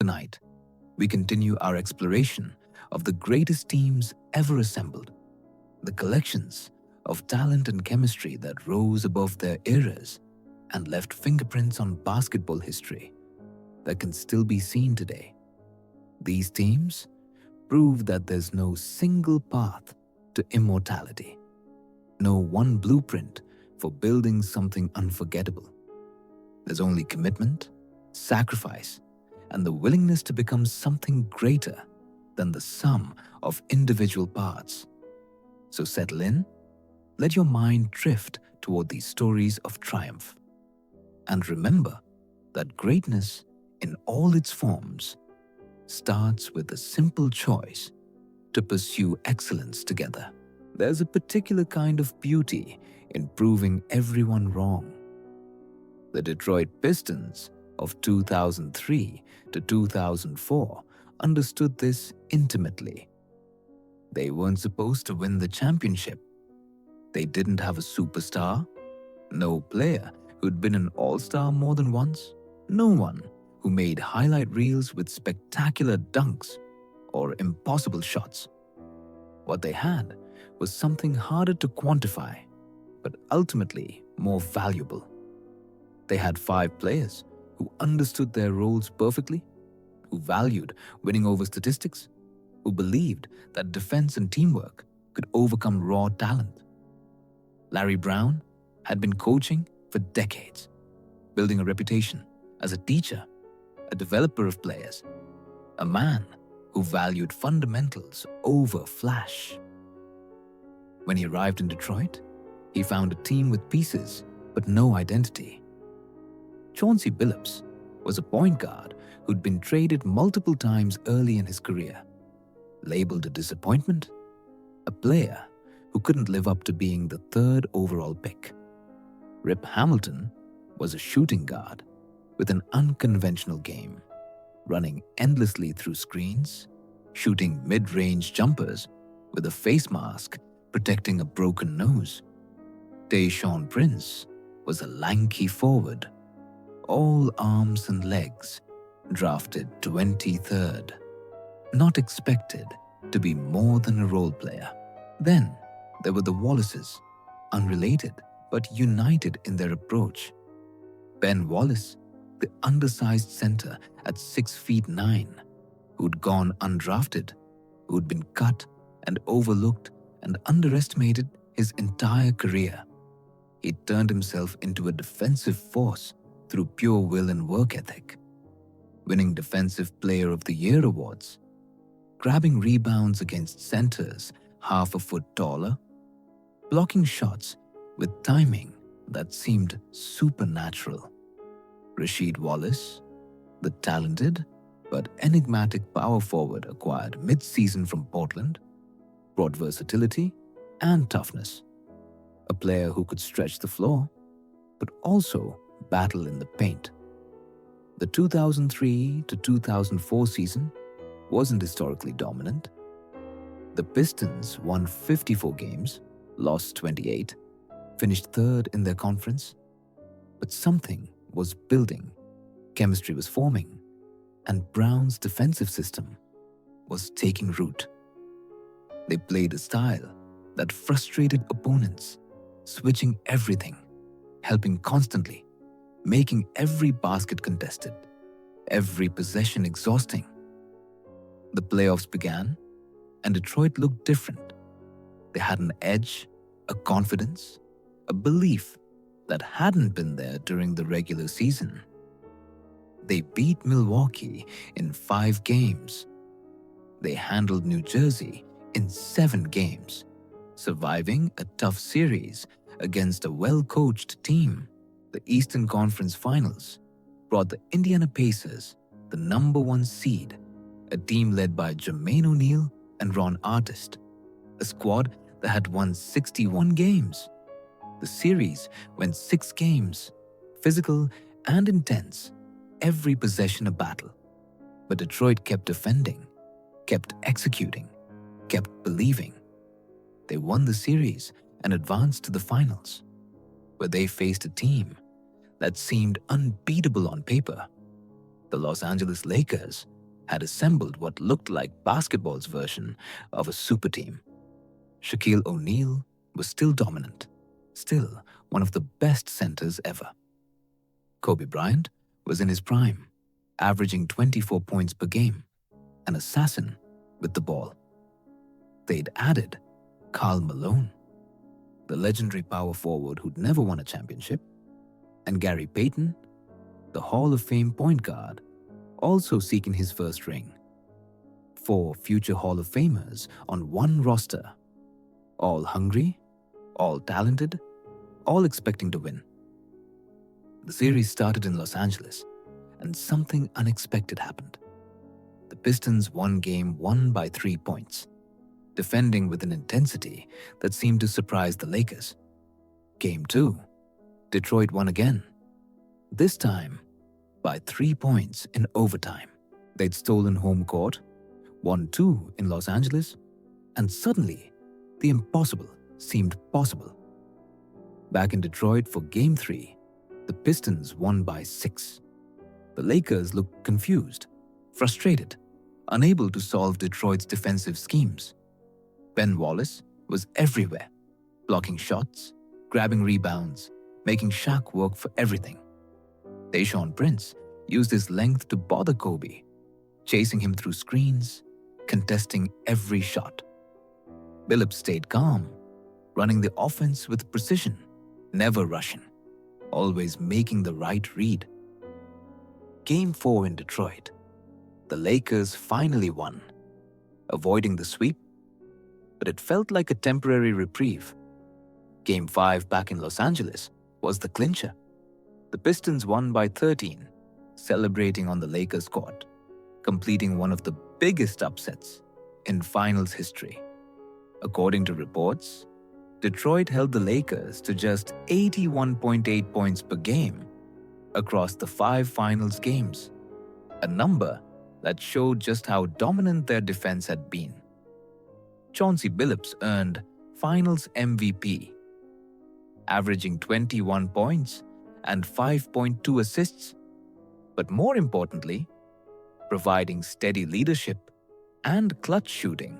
Tonight, we continue our exploration of the greatest teams ever assembled, the collections of talent and chemistry that rose above their eras and left fingerprints on basketball history that can still be seen today. These teams prove that there's no single path to immortality, no one blueprint for building something unforgettable. There's only commitment, sacrifice, and the willingness to become something greater than the sum of individual parts. So settle in, let your mind drift toward these stories of triumph. And remember that greatness in all its forms starts with a simple choice to pursue excellence together. There's a particular kind of beauty in proving everyone wrong. The Detroit Pistons of 2003 to 2004 understood this intimately. They weren't supposed to win the championship. They didn't have a superstar, no player who'd been an all-star more than once, no one who made highlight reels with spectacular dunks or impossible shots. What they had was something harder to quantify, but ultimately more valuable. They had 5 players who understood their roles perfectly, who valued winning over statistics, who believed that defense and teamwork could overcome raw talent. Larry Brown had been coaching for decades, building a reputation as a teacher, a developer of players, a man who valued fundamentals over flash. When he arrived in Detroit, he found a team with pieces but no identity. Chauncey Billups was a point guard who'd been traded multiple times early in his career, labeled a disappointment, a player who couldn't live up to being the 3rd overall pick. Rip Hamilton was a shooting guard with an unconventional game, running endlessly through screens, shooting mid-range jumpers with a face mask protecting a broken nose. Tayshaun Prince was a lanky forward, all arms and legs, drafted 23rd, not expected to be more than a role player. Then there were the Wallaces, unrelated but united in their approach. Ben Wallace, the undersized center at 6 feet 9, who'd gone undrafted, who'd been cut and overlooked and underestimated his entire career. He turned himself into a defensive force through pure will and work ethic, winning Defensive Player of the Year awards, grabbing rebounds against centers half a foot taller, blocking shots with timing that seemed supernatural. Rasheed Wallace, the talented but enigmatic power forward acquired mid-season from Portland, brought versatility and toughness. A player who could stretch the floor, but also battle in the paint. The 2003 to 2004 season wasn't historically dominant. The Pistons won 54 games, lost 28, finished 3rd in their conference. But something was building, chemistry was forming, and Brown's defensive system was taking root. They played a style that frustrated opponents, switching everything, helping constantly, making every basket contested, every possession exhausting. The playoffs began, and Detroit looked different. They had an edge, a confidence, a belief that hadn't been there during the regular season. They beat Milwaukee in 5 games. They handled New Jersey in 7 games, surviving a tough series against a well-coached team. The Eastern Conference Finals brought the Indiana Pacers the #1 seed, a team led by Jermaine O'Neal and Ron Artest, a squad that had won 61 games. The series went 6 games, physical and intense, every possession a battle. But Detroit kept defending, kept executing, kept believing. They won the series and advanced to the finals, where they faced a team that seemed unbeatable on paper, the Los Angeles Lakers had assembled what looked like basketball's version of a super team. Shaquille O'Neal was still dominant, still one of the best centers ever. Kobe Bryant was in his prime, averaging 24 points per game, an assassin with the ball. They'd added Karl Malone, the legendary power forward who'd never won a championship, and Gary Payton, the Hall of Fame point guard, also seeking his first ring. 4 future Hall of Famers on one roster, all hungry, all talented, all expecting to win. The series started in Los Angeles, and something unexpected happened. The Pistons won Game 1 by 3 points, defending with an intensity that seemed to surprise the Lakers. Game 2, Detroit won again, this time by 3 points in overtime. They'd stolen home court, won 2 in Los Angeles, and suddenly, the impossible seemed possible. Back in Detroit for Game 3, the Pistons won by 6. The Lakers looked confused, frustrated, unable to solve Detroit's defensive schemes. Ben Wallace was everywhere, blocking shots, grabbing rebounds, making Shaq work for everything. Tayshaun Prince used his length to bother Kobe, chasing him through screens, contesting every shot. Billups stayed calm, running the offense with precision, never rushing, always making the right read. Game 4 in Detroit, the Lakers finally won, avoiding the sweep, but it felt like a temporary reprieve. Game 5 back in Los Angeles was the clincher. The Pistons won by 13, celebrating on the Lakers' court, completing one of the biggest upsets in finals history. According to reports, Detroit held the Lakers to just 81.8 points per game across the 5 finals games, a number that showed just how dominant their defense had been. Chauncey Billups earned Finals MVP, averaging 21 points and 5.2 assists, but more importantly, providing steady leadership and clutch shooting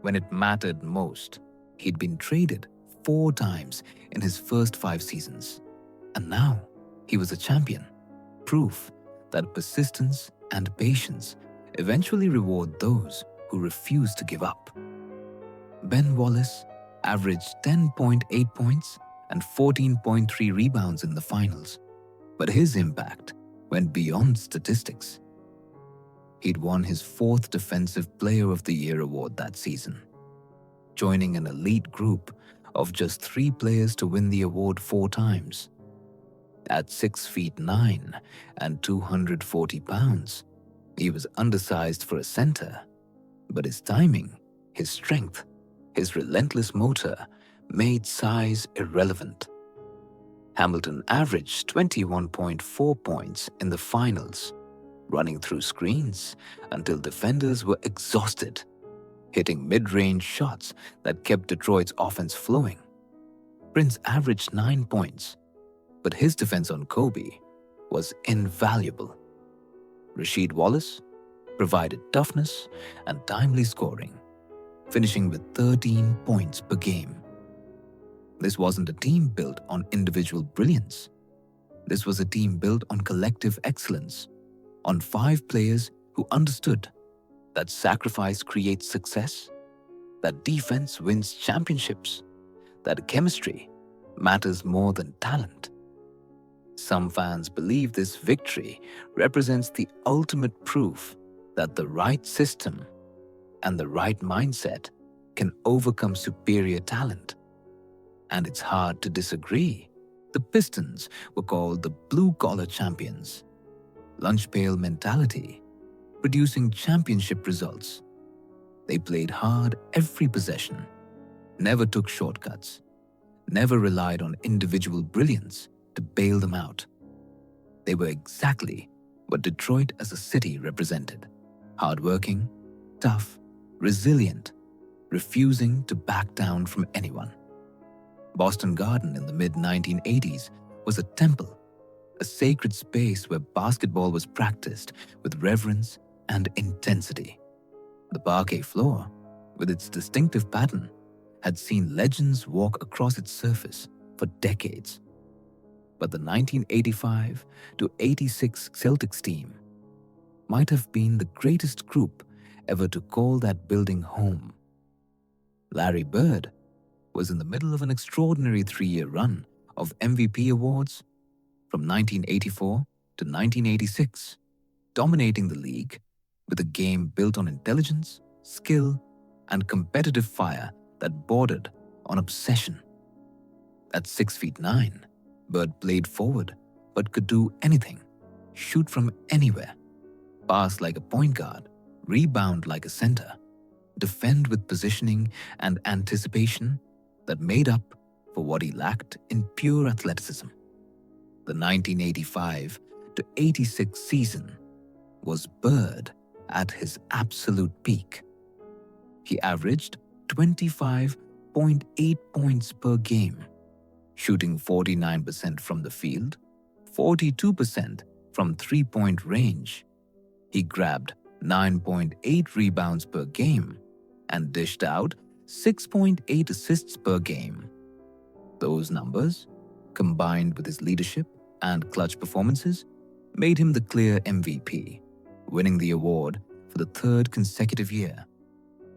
when it mattered most. He'd been traded 4 times in his first 5 seasons, and now he was a champion, proof that persistence and patience eventually reward those who refuse to give up. Ben Wallace averaged 10.8 points and 14.3 rebounds in the finals, but his impact went beyond statistics. He'd won his 4th Defensive Player of the Year award that season, joining an elite group of just 3 players to win the award 4 times. At 6 feet 9 and 240 pounds, he was undersized for a center, but his timing, his strength, his relentless motor made size irrelevant. Hamilton averaged 21.4 points in the finals, running through screens until defenders were exhausted, hitting mid-range shots that kept Detroit's offense flowing. Prince averaged 9 points, but his defense on Kobe was invaluable. Rasheed Wallace provided toughness and timely scoring, finishing with 13 points per game. This wasn't a team built on individual brilliance. This was a team built on collective excellence, on 5 players who understood that sacrifice creates success, that defense wins championships, that chemistry matters more than talent. Some fans believe this victory represents the ultimate proof that the right system and the right mindset can overcome superior talent. And it's hard to disagree. The Pistons were called the blue-collar champions. Lunch pail mentality, producing championship results. They played hard every possession, never took shortcuts, never relied on individual brilliance to bail them out. They were exactly what Detroit as a city represented: hardworking, tough, resilient, refusing to back down from anyone. Boston Garden in the mid-1980s was a temple, a sacred space where basketball was practiced with reverence and intensity. The parquet floor, with its distinctive pattern, had seen legends walk across its surface for decades. But the 1985 to 86 Celtics team might have been the greatest group ever to call that building home. Larry Bird was in the middle of an extraordinary 3-year run of MVP awards from 1984 to 1986, dominating the league with a game built on intelligence, skill, and competitive fire that bordered on obsession. At 6'9", Bird played forward but could do anything: shoot from anywhere, pass like a point guard, rebound like a center, defend with positioning and anticipation that made up for what he lacked in pure athleticism. The 1985 to 86 season was Bird at his absolute peak. He averaged 25.8 points per game, shooting 49% from the field, 42% from three-point range. He grabbed 9.8 rebounds per game and dished out 6.8 assists per game. Those numbers, combined with his leadership and clutch performances, made him the clear MVP, winning the award for the third consecutive year,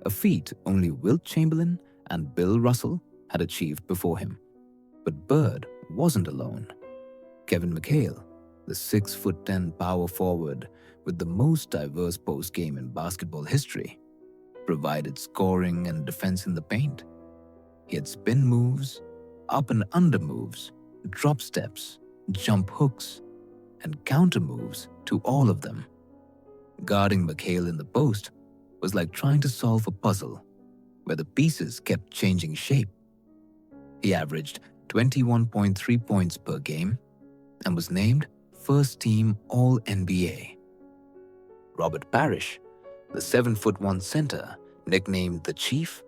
a feat only Wilt Chamberlain and Bill Russell had achieved before him. But Bird wasn't alone. Kevin McHale, the 6'10" power forward with the most diverse post-game in basketball history, provided scoring and defense in the paint. He had spin moves, up and under moves, drop steps, jump hooks, and counter moves to all of them. Guarding McHale in the post was like trying to solve a puzzle where the pieces kept changing shape. He averaged 21.3 points per game and was named first-team All-NBA. Robert Parish, the 7'1" center, nicknamed the Chief,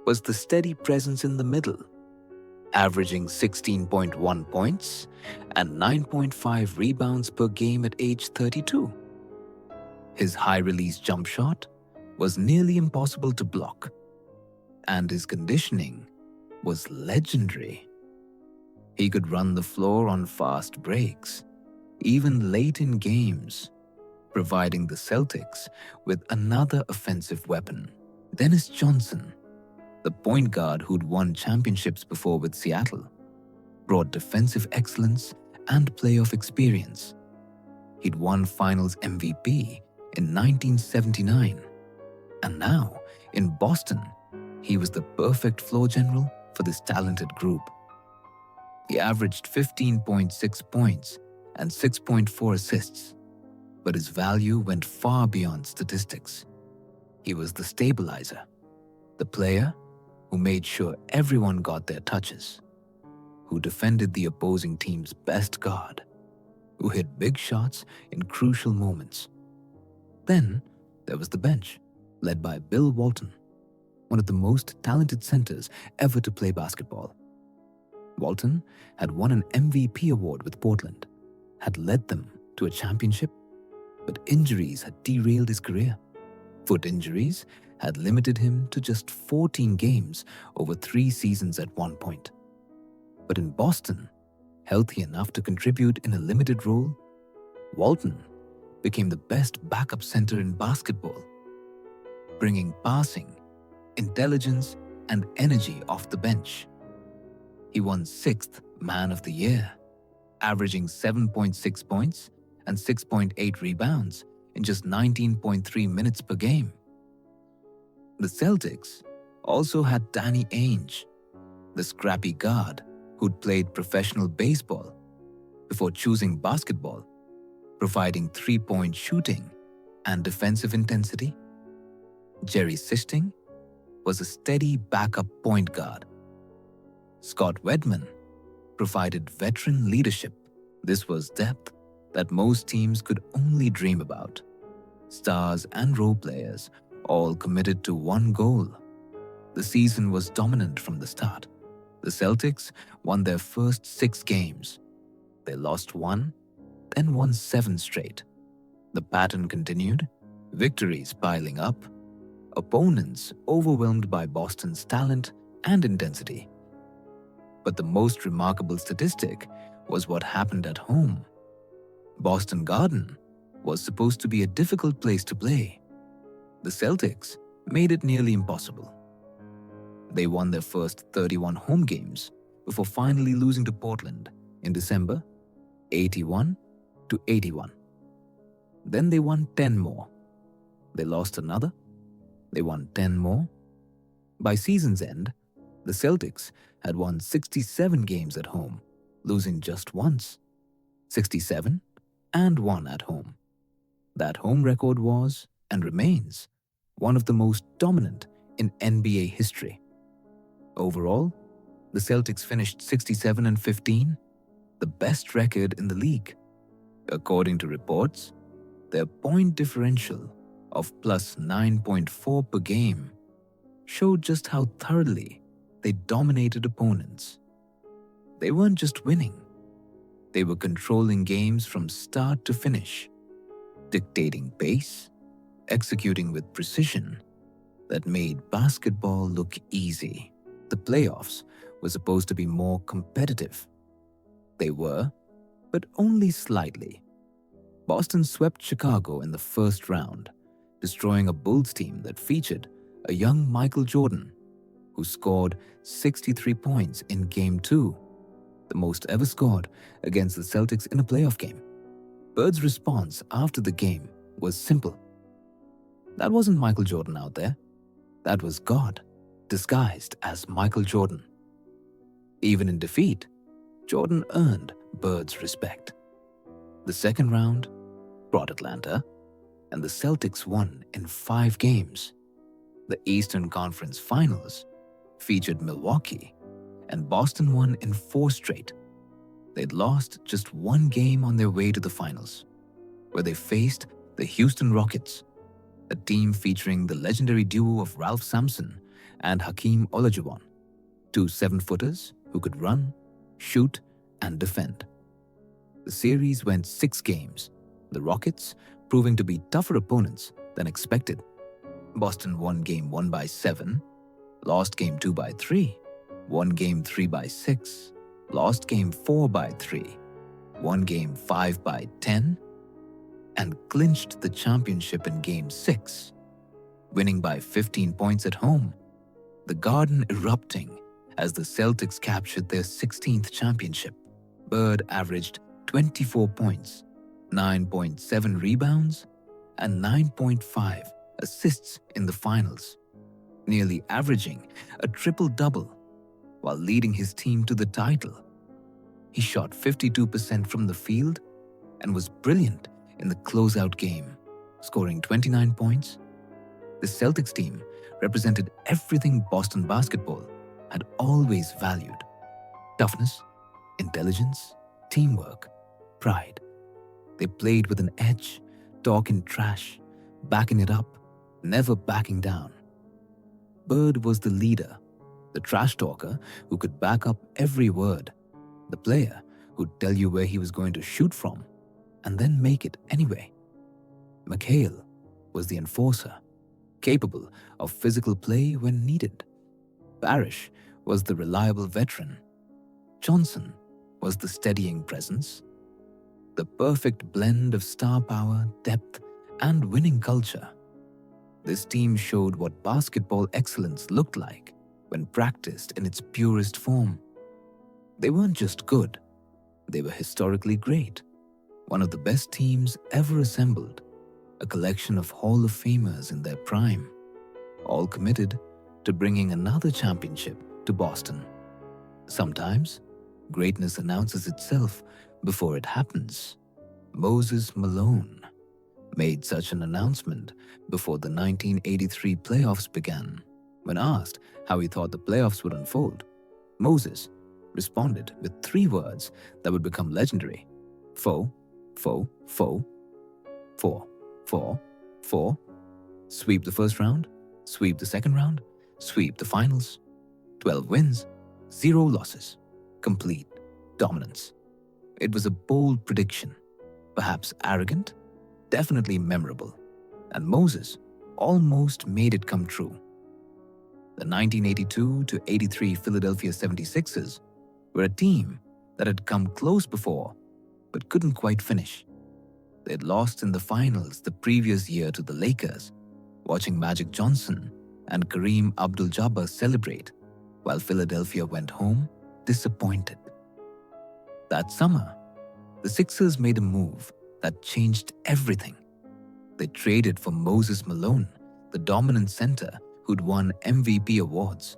was the steady presence in the middle, averaging 16.1 points and 9.5 rebounds per game at age 32. His high-release jump shot was nearly impossible to block, and his conditioning was legendary. He could run the floor on fast breaks, even late in games, providing the Celtics with another offensive weapon. Dennis Johnson, the point guard who'd won championships before with Seattle, brought defensive excellence and playoff experience. He'd won Finals MVP in 1979, and now, in Boston, he was the perfect floor general for this talented group. He averaged 15.6 points and 6.4 assists, but his value went far beyond statistics. He was the stabilizer, the player who made sure everyone got their touches, who defended the opposing team's best guard, who hit big shots in crucial moments. Then there was the bench, led by Bill Walton, one of the most talented centers ever to play basketball. Walton had won an MVP award with Portland, had led them to a championship, but injuries had derailed his career. Foot injuries had limited him to just 14 games over 3 seasons at one point. But in Boston, healthy enough to contribute in a limited role, Walton became the best backup center in basketball, bringing passing, intelligence, and energy off the bench. He won 6th Man of the Year, averaging 7.6 points and 6.8 rebounds in just 19.3 minutes per game. The Celtics also had Danny Ainge, the scrappy guard who'd played professional baseball before choosing basketball, providing three-point shooting and defensive intensity. Jerry Sichting was a steady backup point guard. Scott Wedman provided veteran leadership. This was depth that most teams could only dream about. Stars and role players all committed to one goal. The season was dominant from the start. The Celtics won their first 6 games. They lost 1, then won 7 straight. The pattern continued, Victories piling up, opponents overwhelmed by Boston's talent and intensity. But the most remarkable statistic was what happened at home. Boston Garden was supposed to be a difficult place to play. The Celtics made it nearly impossible. They won their first 31 home games before finally losing to Portland in December, 81-81. Then they won 10 more. They lost another. They won 10 more. By season's end, the Celtics had won 67 games at home, losing just once. 67 and 1 at home. That home record was, and remains, one of the most dominant in NBA history. Overall, the Celtics finished 67-15, the best record in the league. According to reports, their point differential of plus 9.4 per game showed just how thoroughly they dominated opponents. They weren't just winning, they were controlling games from start to finish, dictating pace, executing with precision that made basketball look easy. The playoffs were supposed to be more competitive. They were, but only slightly. Boston swept Chicago in the first round, destroying a Bulls team that featured a young Michael Jordan, who scored 63 points in Game 2, the most ever scored against the Celtics in a playoff game. Bird's response after the game was simple. That wasn't Michael Jordan out there. That was God, disguised as Michael Jordan. Even in defeat, Jordan earned Bird's respect. The second round brought Atlanta, and the Celtics won in 5 games. The Eastern Conference Finals featured Milwaukee, and Boston won in 4 straight. They'd lost just 1 game on their way to the finals, where they faced the Houston Rockets, a team featuring the legendary duo of Ralph Sampson and Hakeem Olajuwon, 2 7-footers who could run, shoot, and defend. The series went 6 games, the Rockets proving to be tougher opponents than expected. Boston won Game 1 by 7, lost Game 2 by 3, won Game 3 by 6, lost Game 4 by 3, won Game 5 by 10, and clinched the championship in Game 6, winning by 15 points at home, the Garden erupting as the Celtics captured their 16th championship. Bird averaged 24 points, 9.7 rebounds, and 9.5 assists in the finals, nearly averaging a triple-double while leading his team to the title. He shot 52% from the field and was brilliant in the closeout game, scoring 29 points. The Celtics team represented everything Boston basketball had always valued: toughness, intelligence, teamwork, pride. They played with an edge, talking trash, backing it up, never backing down. Bird was the leader, the trash talker who could back up every word, the player who'd tell you where he was going to shoot from and then make it anyway. McHale was the enforcer, capable of physical play when needed. Parish was the reliable veteran. Johnson was the steadying presence. The perfect blend of star power, depth, and winning culture. This team showed what basketball excellence looked like when practiced in its purest form. They weren't just good, they were historically great. One of the best teams ever assembled, a collection of Hall of Famers in their prime, all committed to bringing another championship to Boston. Sometimes, greatness announces itself before it happens. Moses Malone made such an announcement before the 1983 playoffs began. When asked how he thought the playoffs would unfold, Moses responded with 3 words that would become legendary: foe, foe, foe, 4, 4, 4, sweep the first round, sweep the second round, sweep the finals. 12 wins, 0 losses, complete dominance. It was a bold prediction, perhaps arrogant, definitely memorable. and Moses almost made it come true. The 1982-83 Philadelphia 76ers were a team that had come close before but couldn't quite finish. They had lost in the finals the previous year to the Lakers, watching Magic Johnson and Kareem Abdul-Jabbar celebrate while Philadelphia went home disappointed. That summer, the Sixers made a move that changed everything. They traded for Moses Malone, the dominant center who'd won MVP awards,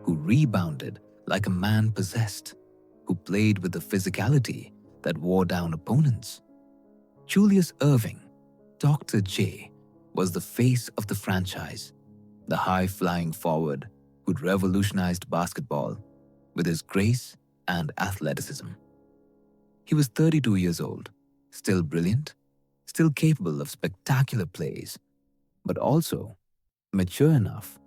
who rebounded like a man possessed, who played with the physicality that wore down opponents. Julius Erving, Dr. J, was the face of the franchise, the high-flying forward who'd revolutionized basketball with his grace and athleticism. He was 32 years old, still brilliant, still capable of spectacular plays, but also mature enough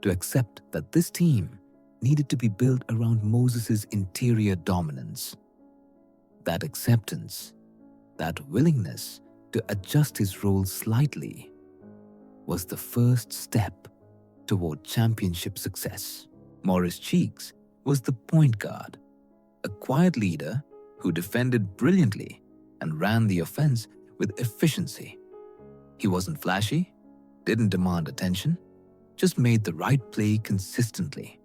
to accept that this team needed to be built around Moses' interior dominance. That acceptance, that willingness to adjust his role slightly, was the first step toward championship success. Morris Cheeks was the point guard, a quiet leader who defended brilliantly and ran the offense with efficiency. He wasn't flashy, didn't demand attention, just made the right play consistently.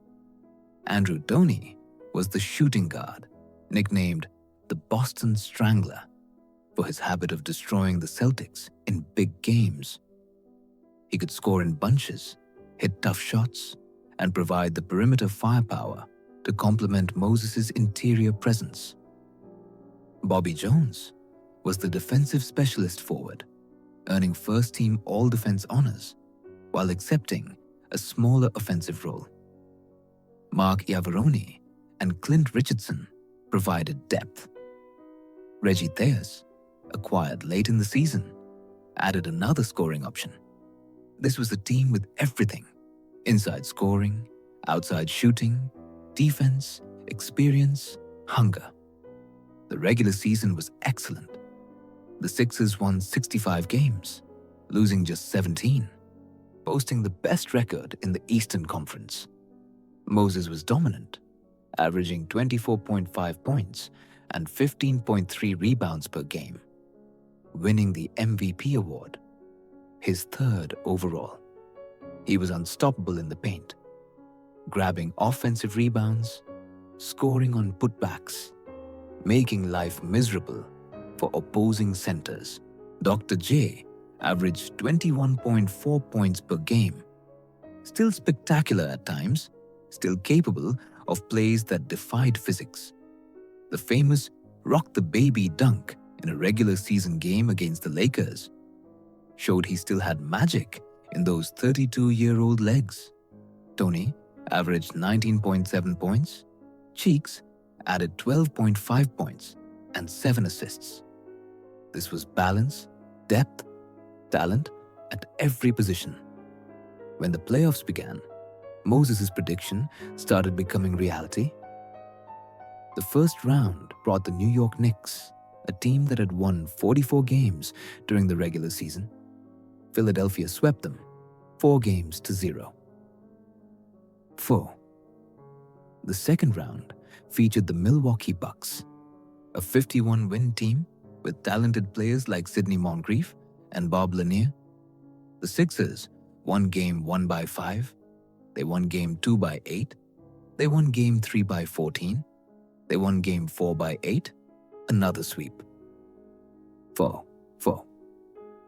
Andrew Toney was the shooting guard, nicknamed the Boston Strangler for his habit of destroying the Celtics in big games. He could score in bunches, hit tough shots, and provide the perimeter firepower to complement Moses' interior presence. Bobby Jones was the defensive specialist forward, earning first-team all-defense honors while accepting a smaller offensive role. Mark Iavaroni and Clint Richardson provided depth. Reggie Theus, acquired late in the season, added another scoring option. This was a team with everything: inside scoring, outside shooting, defense, experience, hunger. The regular season was excellent. The Sixers won 65 games, losing just 17, boasting the best record in the Eastern Conference. Moses was dominant, averaging 24.5 points and 15.3 rebounds per game, winning the MVP award, his third overall. He was unstoppable in the paint, grabbing offensive rebounds, scoring on putbacks, making life miserable for opposing centers. Dr. J averaged 21.4 points per game, still spectacular at times, still capable of plays that defied physics. The famous rock the baby dunk in a regular season game against the Lakers showed he still had magic in those 32-year-old legs. Toney averaged 19.7 points, Cheeks added 12.5 points and 7 assists. This was balance, depth, talent at every position. When the playoffs began, Moses' prediction started becoming reality. The first round brought the New York Knicks, a team that had won 44 games during the regular season. Philadelphia swept them 4-0. 4. The second round featured the Milwaukee Bucks, a 51-win team with talented players like Sidney Moncrief and Bob Lanier. The Sixers won Game 1 by 5, they won Game 2 by 8, they won Game 3 by 14, they won Game 4 by 8, another sweep. 4.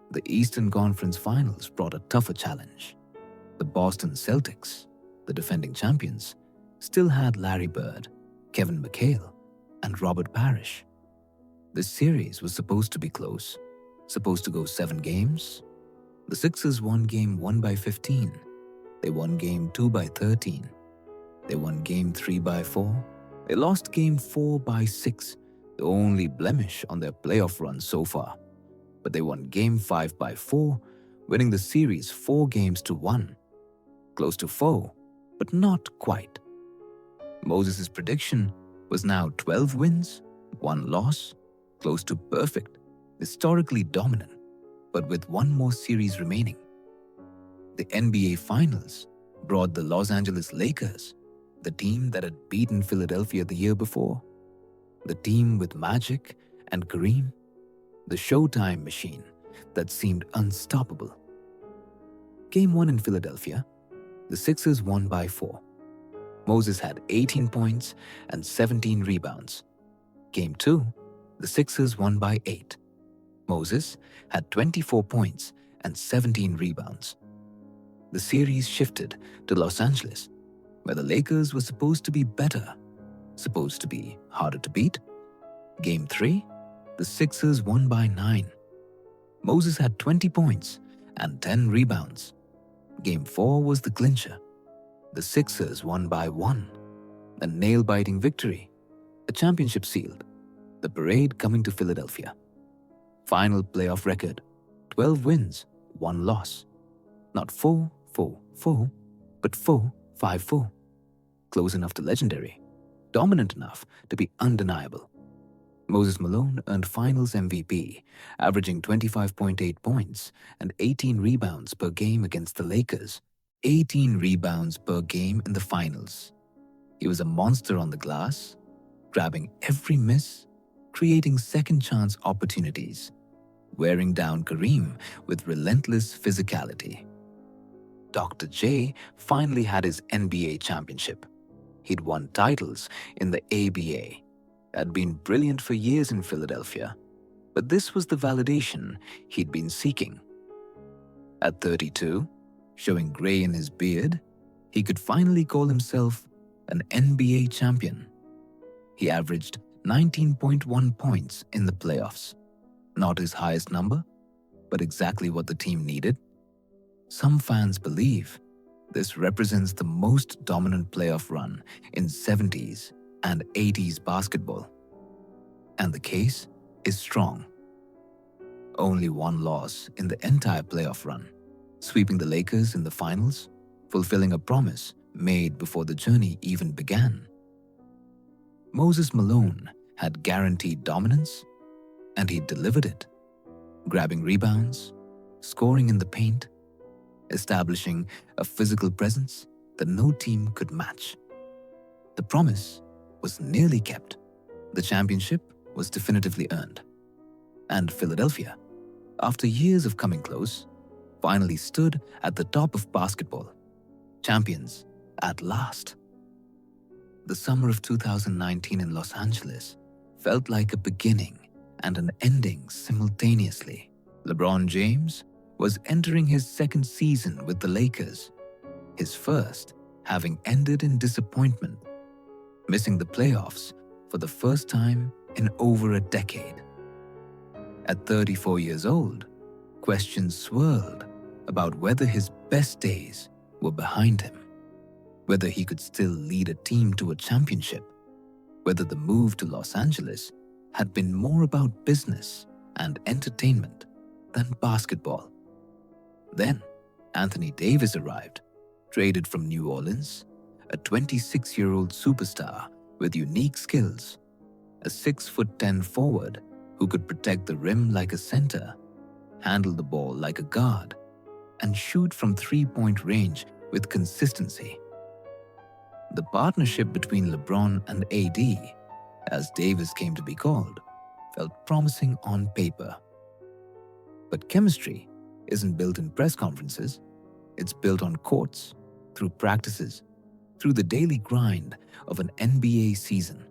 The Eastern Conference Finals brought a tougher challenge. The Boston Celtics, the defending champions, still had Larry Bird, Kevin McHale, and Robert Parish. This series was supposed to be close, supposed to go 7 games. The Sixers won Game 1 by 15. They won Game 2 by 13. They won Game 3 by 4. They lost Game 4 by 6, the only blemish on their playoff run so far. But they won Game 5 by 4, winning the series 4-1. Close to 4, but not quite. Moses' prediction was now 12 wins, 1 loss, close to perfect, historically dominant, but with one more series remaining. The NBA Finals brought the Los Angeles Lakers, the team that had beaten Philadelphia the year before, the team with Magic and Kareem, the Showtime machine that seemed unstoppable. Game 1 in Philadelphia, the Sixers won by 4. Moses had 18 points and 17 rebounds. Game 2, the Sixers won by 8. Moses had 24 points and 17 rebounds. The series shifted to Los Angeles, where the Lakers were supposed to be better, supposed to be harder to beat. Game 3, the Sixers won by 9. Moses had 20 points and 10 rebounds. Game 4 was the clincher. The Sixers won by 1. A nail-biting victory, a championship sealed, the parade coming to Philadelphia. Final playoff record, 12 wins, 1 loss. Not 4-4-4, but 4-5-4. Close enough to legendary, dominant enough to be undeniable. Moses Malone earned Finals MVP, averaging 25.8 points and 18 rebounds per game against the Lakers. 18 rebounds per game in the Finals. He was a monster on the glass, grabbing every miss, creating second-chance opportunities, wearing down Kareem with relentless physicality. Dr. J finally had his NBA championship. He'd won titles in the ABA, had been brilliant for years in Philadelphia, but this was the validation he'd been seeking. At 32, showing gray in his beard, he could finally call himself an NBA champion. He averaged 19.1 points in the playoffs. Not his highest number, but exactly what the team needed. Some fans believe this represents the most dominant playoff run in 70s and 80s basketball. And the case is strong. Only 1 loss in the entire playoff run, sweeping the Lakers in the finals, fulfilling a promise made before the journey even began. Moses Malone had guaranteed dominance, and he delivered it, grabbing rebounds, scoring in the paint, establishing a physical presence that no team could match. The promise was nearly kept. The championship was definitively earned. And Philadelphia, after years of coming close, finally stood at the top of basketball. Champions at last. The summer of 2019 in Los Angeles felt like a beginning and an ending simultaneously. LeBron James was entering his 2nd season with the Lakers, his first having ended in disappointment, missing the playoffs for the first time in over a decade. At 34 years old, questions swirled about whether his best days were behind him, whether he could still lead a team to a championship, whether the move to Los Angeles had been more about business and entertainment than basketball. Then, Anthony Davis arrived, traded from New Orleans, a 26-year-old superstar with unique skills, a 6'10" forward who could protect the rim like a center, handle the ball like a guard, and shoot from 3-point range with consistency. The partnership between LeBron and AD, as Davis came to be called, felt promising on paper. But chemistry isn't built in press conferences. It's built on courts, through practices, through the daily grind of an NBA season.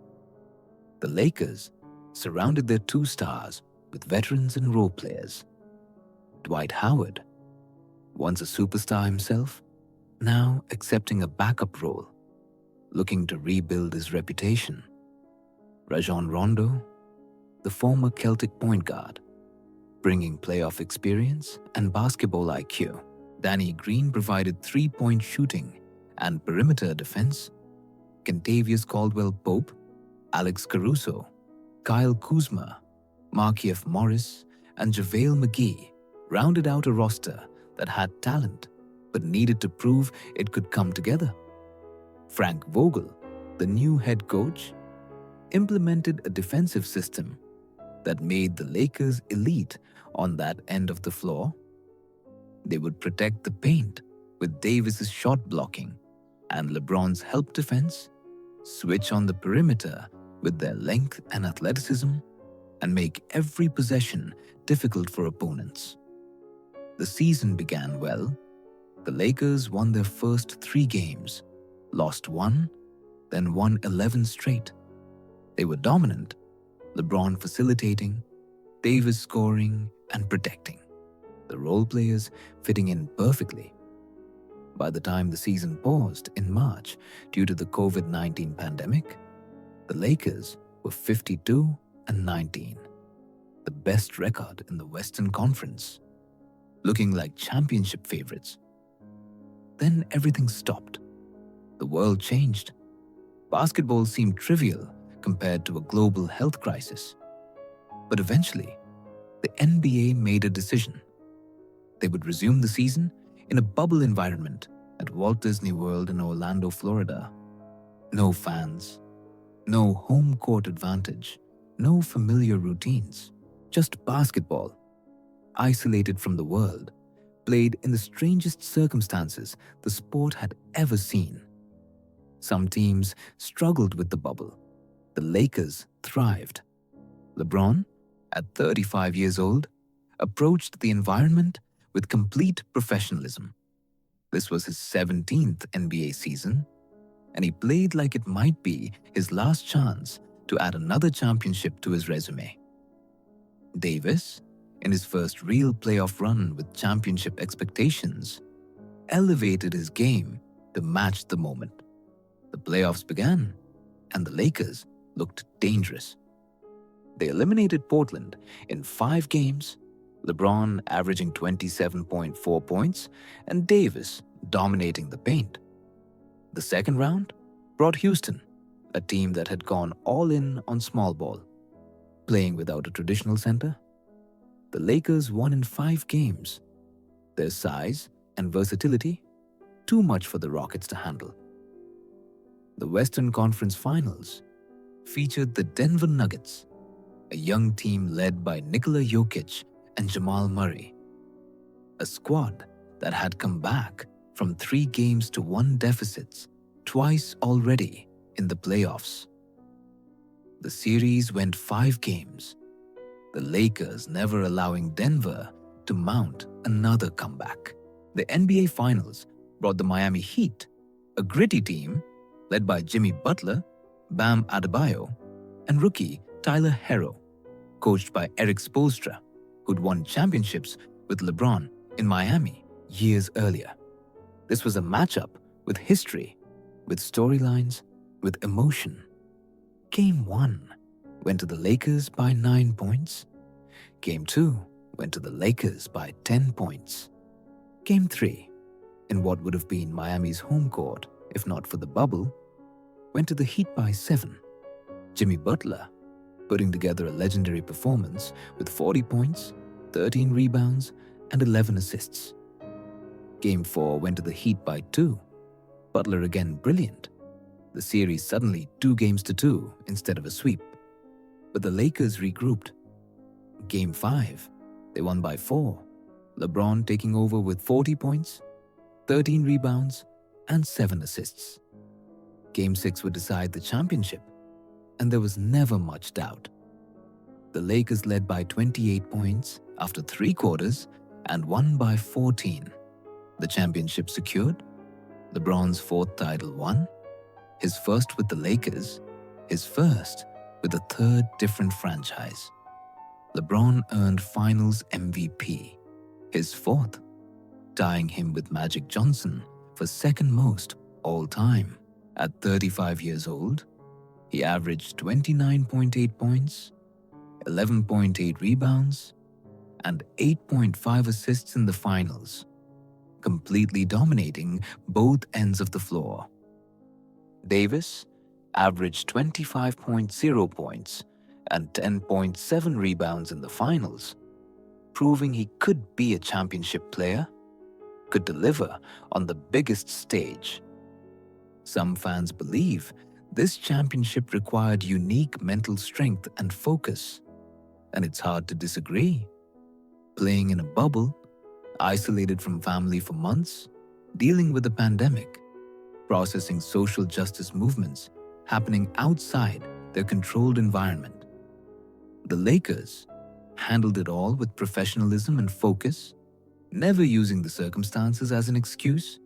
The Lakers surrounded their 2 stars with veterans and role players. Dwight Howard, once a superstar himself, now accepting a backup role, looking to rebuild his reputation. Rajon Rondo, the former Celtic point guard, bringing playoff experience and basketball IQ. Danny Green provided 3-point shooting and perimeter defense. Kentavious Caldwell-Pope, Alex Caruso, Kyle Kuzma, Markieff Morris, and JaVale McGee rounded out a roster that had talent but needed to prove it could come together. Frank Vogel, the new head coach, implemented a defensive system that made the Lakers elite on that end of the floor. They would protect the paint with Davis's shot blocking and LeBron's help defense, switch on the perimeter with their length and athleticism, and make every possession difficult for opponents. The season began well. The Lakers won their first 3 games, lost 1, then won 11 straight. They were dominant, LeBron facilitating, Davis scoring and protecting, the role players fitting in perfectly. By the time the season paused in March due to the COVID-19 pandemic, the Lakers were 52-19, the best record in the Western Conference, looking like championship favorites. Then everything stopped. The world changed. Basketball seemed trivial compared to a global health crisis. But eventually, the NBA made a decision. They would resume the season in a bubble environment at Walt Disney World in Orlando, Florida. No fans, no home court advantage, no familiar routines, just basketball, isolated from the world, played in the strangest circumstances the sport had ever seen. Some teams struggled with the bubble. The Lakers thrived. LeBron, at 35 years old, approached the environment with complete professionalism. This was his 17th NBA season, and he played like it might be his last chance to add another championship to his resume. Davis, in his first real playoff run with championship expectations, elevated his game to match the moment. The playoffs began, and the Lakers looked dangerous. They eliminated Portland in 5 games, LeBron averaging 27.4 points and Davis dominating the paint. The second round brought Houston, a team that had gone all in on small ball. Playing without a traditional center, the Lakers won in 5 games. Their size and versatility, too much for the Rockets to handle. The Western Conference Finals featured the Denver Nuggets, a young team led by Nikola Jokic and Jamal Murray, a squad that had come back from 3 games to 1 deficits twice already in the playoffs. The series went 5 games, the Lakers never allowing Denver to mount another comeback. The NBA Finals brought the Miami Heat, a gritty team led by Jimmy Butler, Bam Adebayo, and rookie Tyler Herro, coached by Eric Spoelstra, who'd won championships with LeBron in Miami years earlier. This was a matchup with history, with storylines, with emotion. Game 1 went to the Lakers by 9 points. Game 2 went to the Lakers by 10 points. Game 3, in what would have been Miami's home court, if not for the bubble, went to the Heat by 7. Jimmy Butler putting together a legendary performance with 40 points, 13 rebounds, and 11 assists. Game 4 went to the Heat by 2. Butler again brilliant. The series suddenly 2-2 instead of a sweep. But the Lakers regrouped. Game 5, they won by 4. LeBron taking over with 40 points, 13 rebounds, and 7 assists. Game 6 would decide the championship, and there was never much doubt. The Lakers led by 28 points after 3 quarters and won by 14. The championship secured, LeBron's 4th title won, his first with the Lakers, his first with a 3rd different franchise. LeBron earned Finals MVP, his 4th, tying him with Magic Johnson for 2nd most all time. At 35 years old, he averaged 29.8 points, 11.8 rebounds, and 8.5 assists in the finals, completely dominating both ends of the floor. Davis averaged 25.0 points and 10.7 rebounds in the finals, proving he could be a championship player, could deliver on the biggest stage. Some fans believe this championship required unique mental strength and focus, And it's hard to disagree. Playing in a bubble, isolated from family for months, dealing with a pandemic, processing social justice movements happening outside their controlled environment. The Lakers handled it all with professionalism and focus, never using the circumstances as an excuse,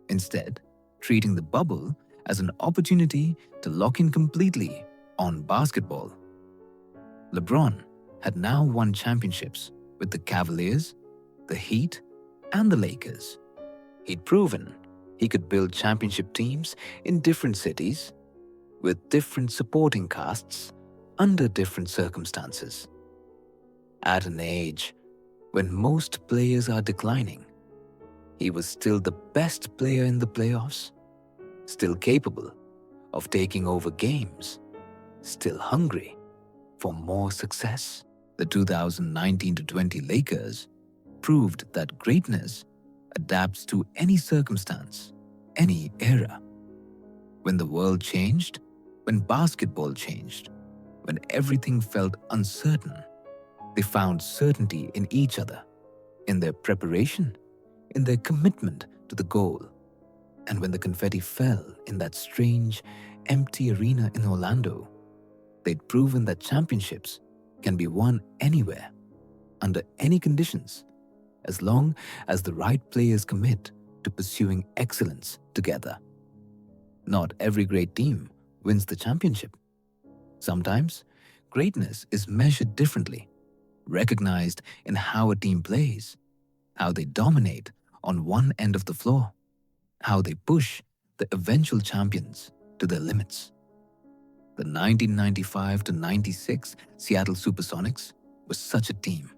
instead, treating the bubble as an opportunity to lock in completely on basketball. LeBron had now won championships with the Cavaliers, the Heat, and the Lakers. He'd proven he could build championship teams in different cities, with different supporting casts, under different circumstances. At an age when most players are declining, he was still the best player in the playoffs, still capable of taking over games, still hungry for more success. The 2019-20 Lakers proved that greatness adapts to any circumstance, any era. When the world changed, when basketball changed, when everything felt uncertain, they found certainty in each other, in their preparation, in their commitment to the goal. And when the confetti fell in that strange, empty arena in Orlando, they'd proven that championships can be won anywhere, under any conditions, as long as the right players commit to pursuing excellence together. Not every great team wins the championship. Sometimes, greatness is measured differently, recognized in how a team plays, how they dominate on one end of the floor, how they push the eventual champions to their limits. The 1995-96 Seattle Supersonics was such a team,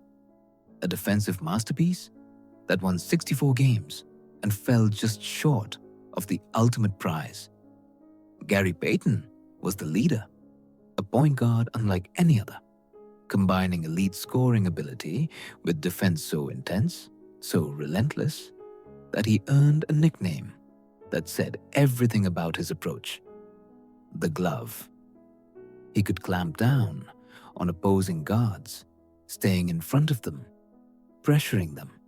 a defensive masterpiece that won 64 games and fell just short of the ultimate prize. Gary Payton was the leader, a point guard unlike any other, combining elite scoring ability with defense so intense, so relentless, that he earned a nickname that said everything about his approach: the glove. He could clamp down on opposing guards, staying in front of them, pressuring them,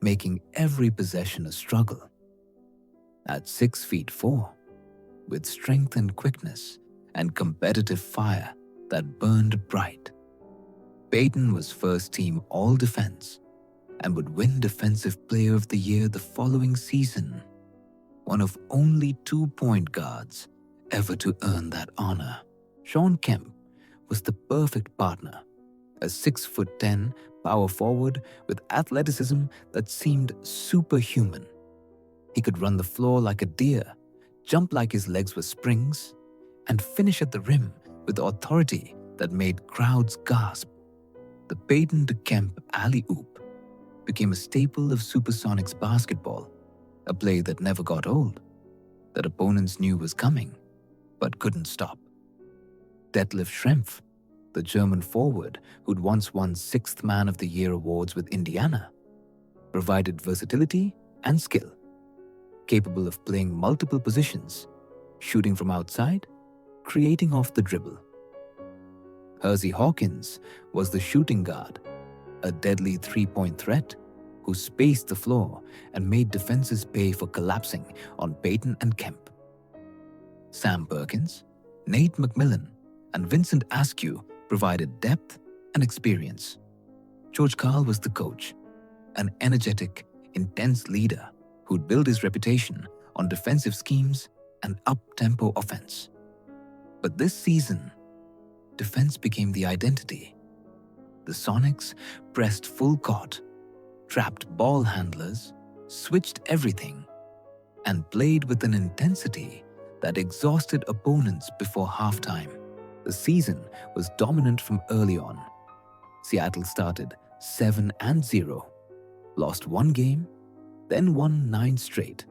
making every possession a struggle. At 6'4", with strength and quickness and competitive fire that burned bright, Payton was first-team All-Defense and would win Defensive Player of the Year the following season, one of only 2 point guards ever to earn that honor. Shawn Kemp was the perfect partner, a 6'10" power forward with athleticism that seemed superhuman. He could run the floor like a deer, jump like his legs were springs, and finish at the rim with authority that made crowds gasp. The Payton to Kemp alley-oop became a staple of Supersonics basketball, a play that never got old, that opponents knew was coming, but couldn't stop. Detlef Schrempf, the German forward who'd once won 6th Man of the Year awards with Indiana, provided versatility and skill, capable of playing multiple positions, shooting from outside, creating off the dribble. Hersey Hawkins was the shooting guard, a deadly three-point threat who spaced the floor and made defenses pay for collapsing on Payton and Kemp. Sam Perkins, Nate McMillan, and Vincent Askew provided depth and experience. George Karl was the coach, an energetic, intense leader who'd built his reputation on defensive schemes and up-tempo offense. But this season, defense became the identity. The Sonics pressed full court, trapped ball handlers, switched everything, and played with an intensity that exhausted opponents before halftime. The season was dominant from early on. Seattle started 7-0, lost 1 game, then won 9 straight.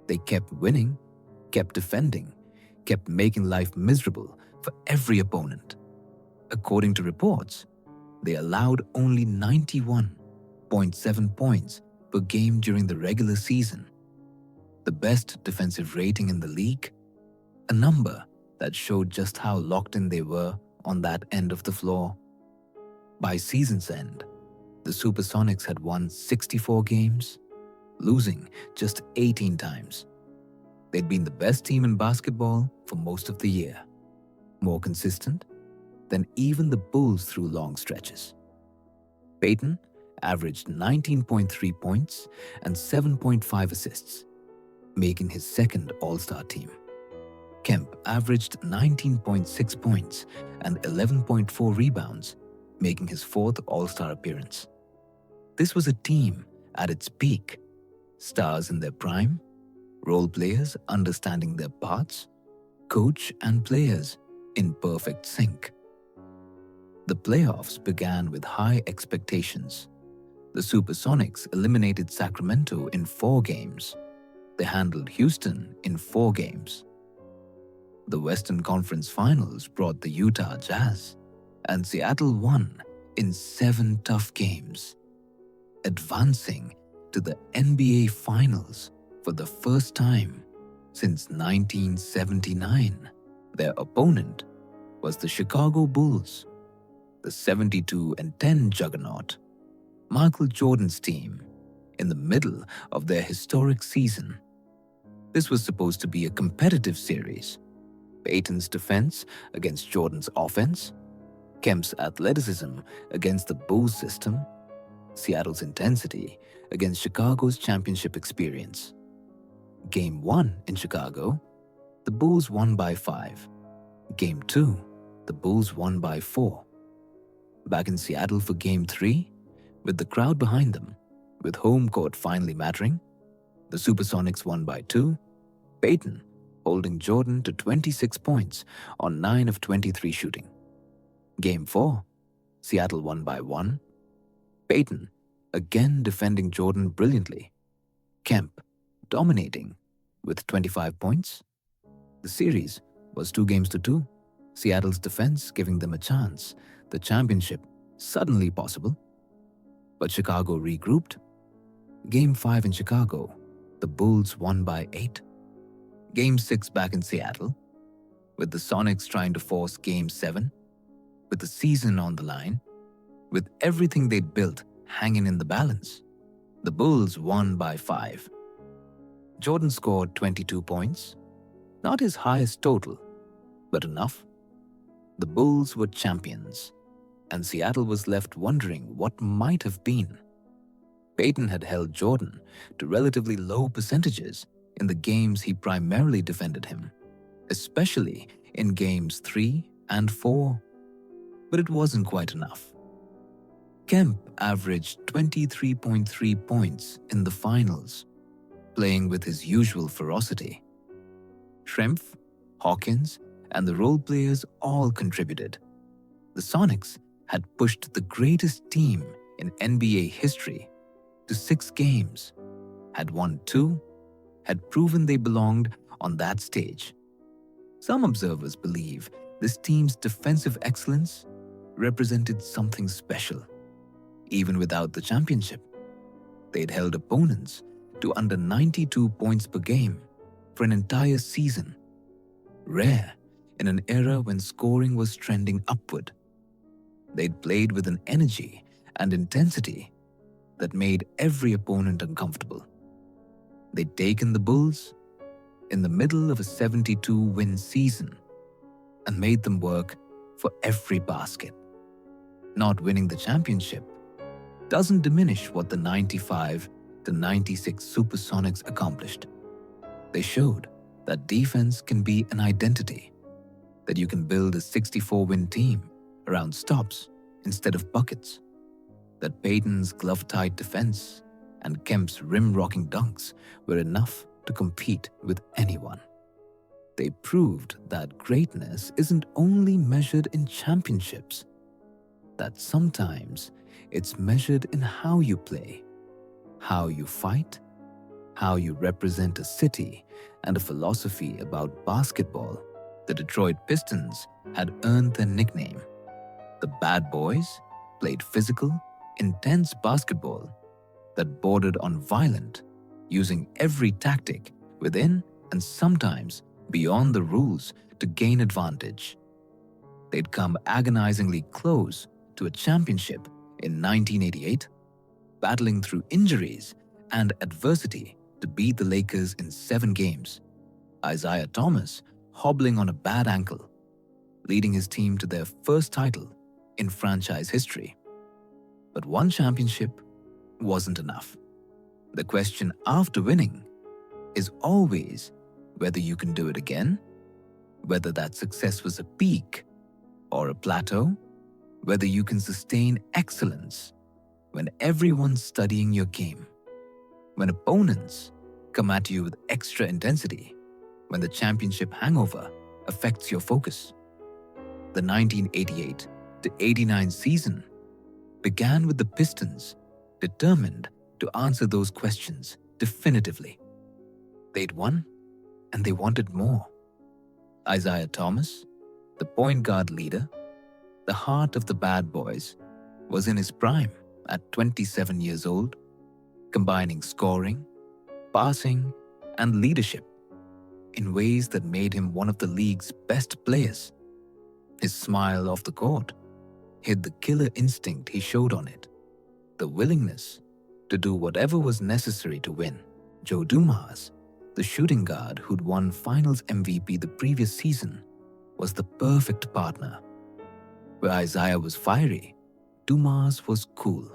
They kept winning, kept defending, kept making life miserable for every opponent. According to reports, they allowed only 91.7 points per game during the regular season, the best defensive rating in the league, a number that showed just how locked in they were on that end of the floor. By season's end, the Supersonics had won 64 games, losing just 18 times. They'd been the best team in basketball for most of the year, more consistent than even the Bulls through long stretches. Payton averaged 19.3 points and 7.5 assists, making his second All-Star team. Kemp averaged 19.6 points and 11.4 rebounds, making his fourth All-Star appearance. This was a team at its peak, stars in their prime, role players understanding their parts, coach and players in perfect sync. The playoffs began with high expectations. The Supersonics eliminated Sacramento in 4 games. They handled Houston in 4 games. The Western Conference Finals brought the Utah Jazz, and Seattle won in 7 tough games, advancing to the NBA Finals for the first time since 1979. Their opponent was the Chicago Bulls, the 72-10 juggernaut, Michael Jordan's team, in the middle of their historic season. This was supposed to be a competitive series. Payton's defense against Jordan's offense, Kemp's athleticism against the Bulls' system, Seattle's intensity against Chicago's championship experience. Game 1 in Chicago, the Bulls won by 5. Game 2, the Bulls won by 4. Back in Seattle for Game 3, with the crowd behind them, with home court finally mattering, the Supersonics won by 2, Payton holding Jordan to 26 points on 9 of 23 shooting. Game 4, Seattle won by 1, Payton again defending Jordan brilliantly, Kemp dominating with 25 points. The series was 2-2, Seattle's defense giving them a chance, the championship suddenly possible. But Chicago regrouped. Game 5 in Chicago, the Bulls won by 8. Game 6 back in Seattle, with the Sonics trying to force Game 7, with the season on the line, with everything they'd built hanging in the balance, the Bulls won by 5. Jordan scored 22 points, not his highest total, but enough. The Bulls were champions, and Seattle was left wondering what might have been. Payton had held Jordan to relatively low percentages in the games he primarily defended him, especially in Games 3 and 4. But it wasn't quite enough. Kemp averaged 23.3 points in the finals, playing with his usual ferocity. Schrempf, Hawkins, and the role players all contributed. The Sonics had pushed the greatest team in NBA history to 6 games, had won 2, had proven they belonged on that stage. Some observers believe this team's defensive excellence represented something special. Even without the championship, they'd held opponents to under 92 points per game for an entire season, rare in an era when scoring was trending upward. They'd played with an energy and intensity that made every opponent uncomfortable. They'd taken the Bulls in the middle of a 72-win season and made them work for every basket. Not winning the championship doesn't diminish what the 95-96 Supersonics accomplished. They showed that defense can be an identity, that you can build a 64-win team around stops instead of buckets, that Payton's glove-tight defense and Kemp's rim-rocking dunks were enough to compete with anyone. They proved that greatness isn't only measured in championships, that sometimes it's measured in how you play, how you fight, how you represent a city and a philosophy about basketball. The Detroit Pistons had earned their nickname. The Bad Boys played physical, intense basketball that bordered on violent, using every tactic within and sometimes beyond the rules to gain advantage. They'd come agonizingly close to to a championship in 1988, battling through injuries and adversity to beat the Lakers in 7 games, Isaiah Thomas hobbling on a bad ankle, leading his team to their first title in franchise history. But one championship wasn't enough. The question after winning is always whether you can do it again, whether that success was a peak or a plateau, whether you can sustain excellence when everyone's studying your game, when opponents come at you with extra intensity, when the championship hangover affects your focus. The 1988 to 89 season began with the Pistons determined to answer those questions definitively. They'd won, and they wanted more. Isaiah Thomas, the point guard leader, the heart of the bad boys, was in his prime at 27 years old, combining scoring, passing, and leadership in ways that made him one of the league's best players. His smile off the court hid the killer instinct he showed on it, the willingness to do whatever was necessary to win. Joe Dumars, the shooting guard who'd won Finals MVP the previous season, was the perfect partner. Where Isaiah was fiery, Dumars was cool.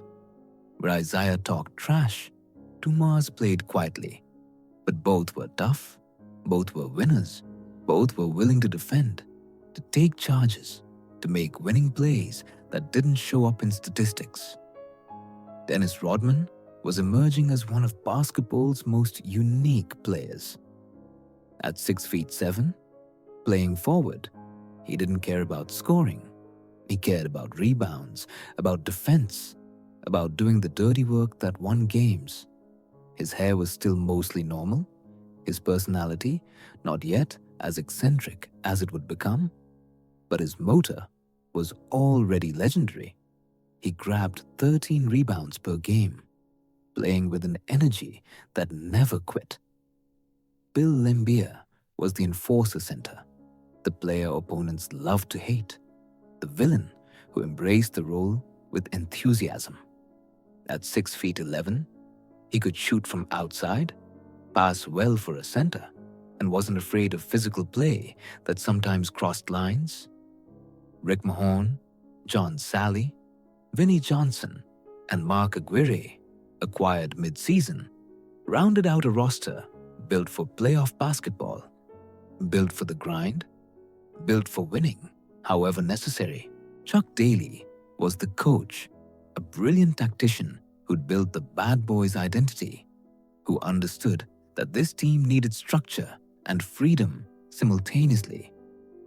Where Isaiah talked trash, Dumars played quietly. But both were tough, both were winners, both were willing to defend, to take charges, to make winning plays that didn't show up in statistics. Dennis Rodman was emerging as one of basketball's most unique players. At 6'7", playing forward, he didn't care about scoring. He cared about rebounds, about defense, about doing the dirty work that won games. His hair was still mostly normal, his personality not yet as eccentric as it would become, but his motor was already legendary. He grabbed 13 rebounds per game, playing with an energy that never quit. Bill Laimbeer was the enforcer center, the player opponents loved to hate, the villain who embraced the role with enthusiasm. At 6'11", he could shoot from outside, pass well for a center, and wasn't afraid of physical play that sometimes crossed lines. Rick Mahorn, John Sally, Vinnie Johnson, and Mark Aguirre, acquired mid-season, rounded out a roster built for playoff basketball, built for the grind, built for winning, however necessary. Chuck Daly was the coach, a brilliant tactician who'd built the bad boys' identity, who understood that this team needed structure and freedom simultaneously,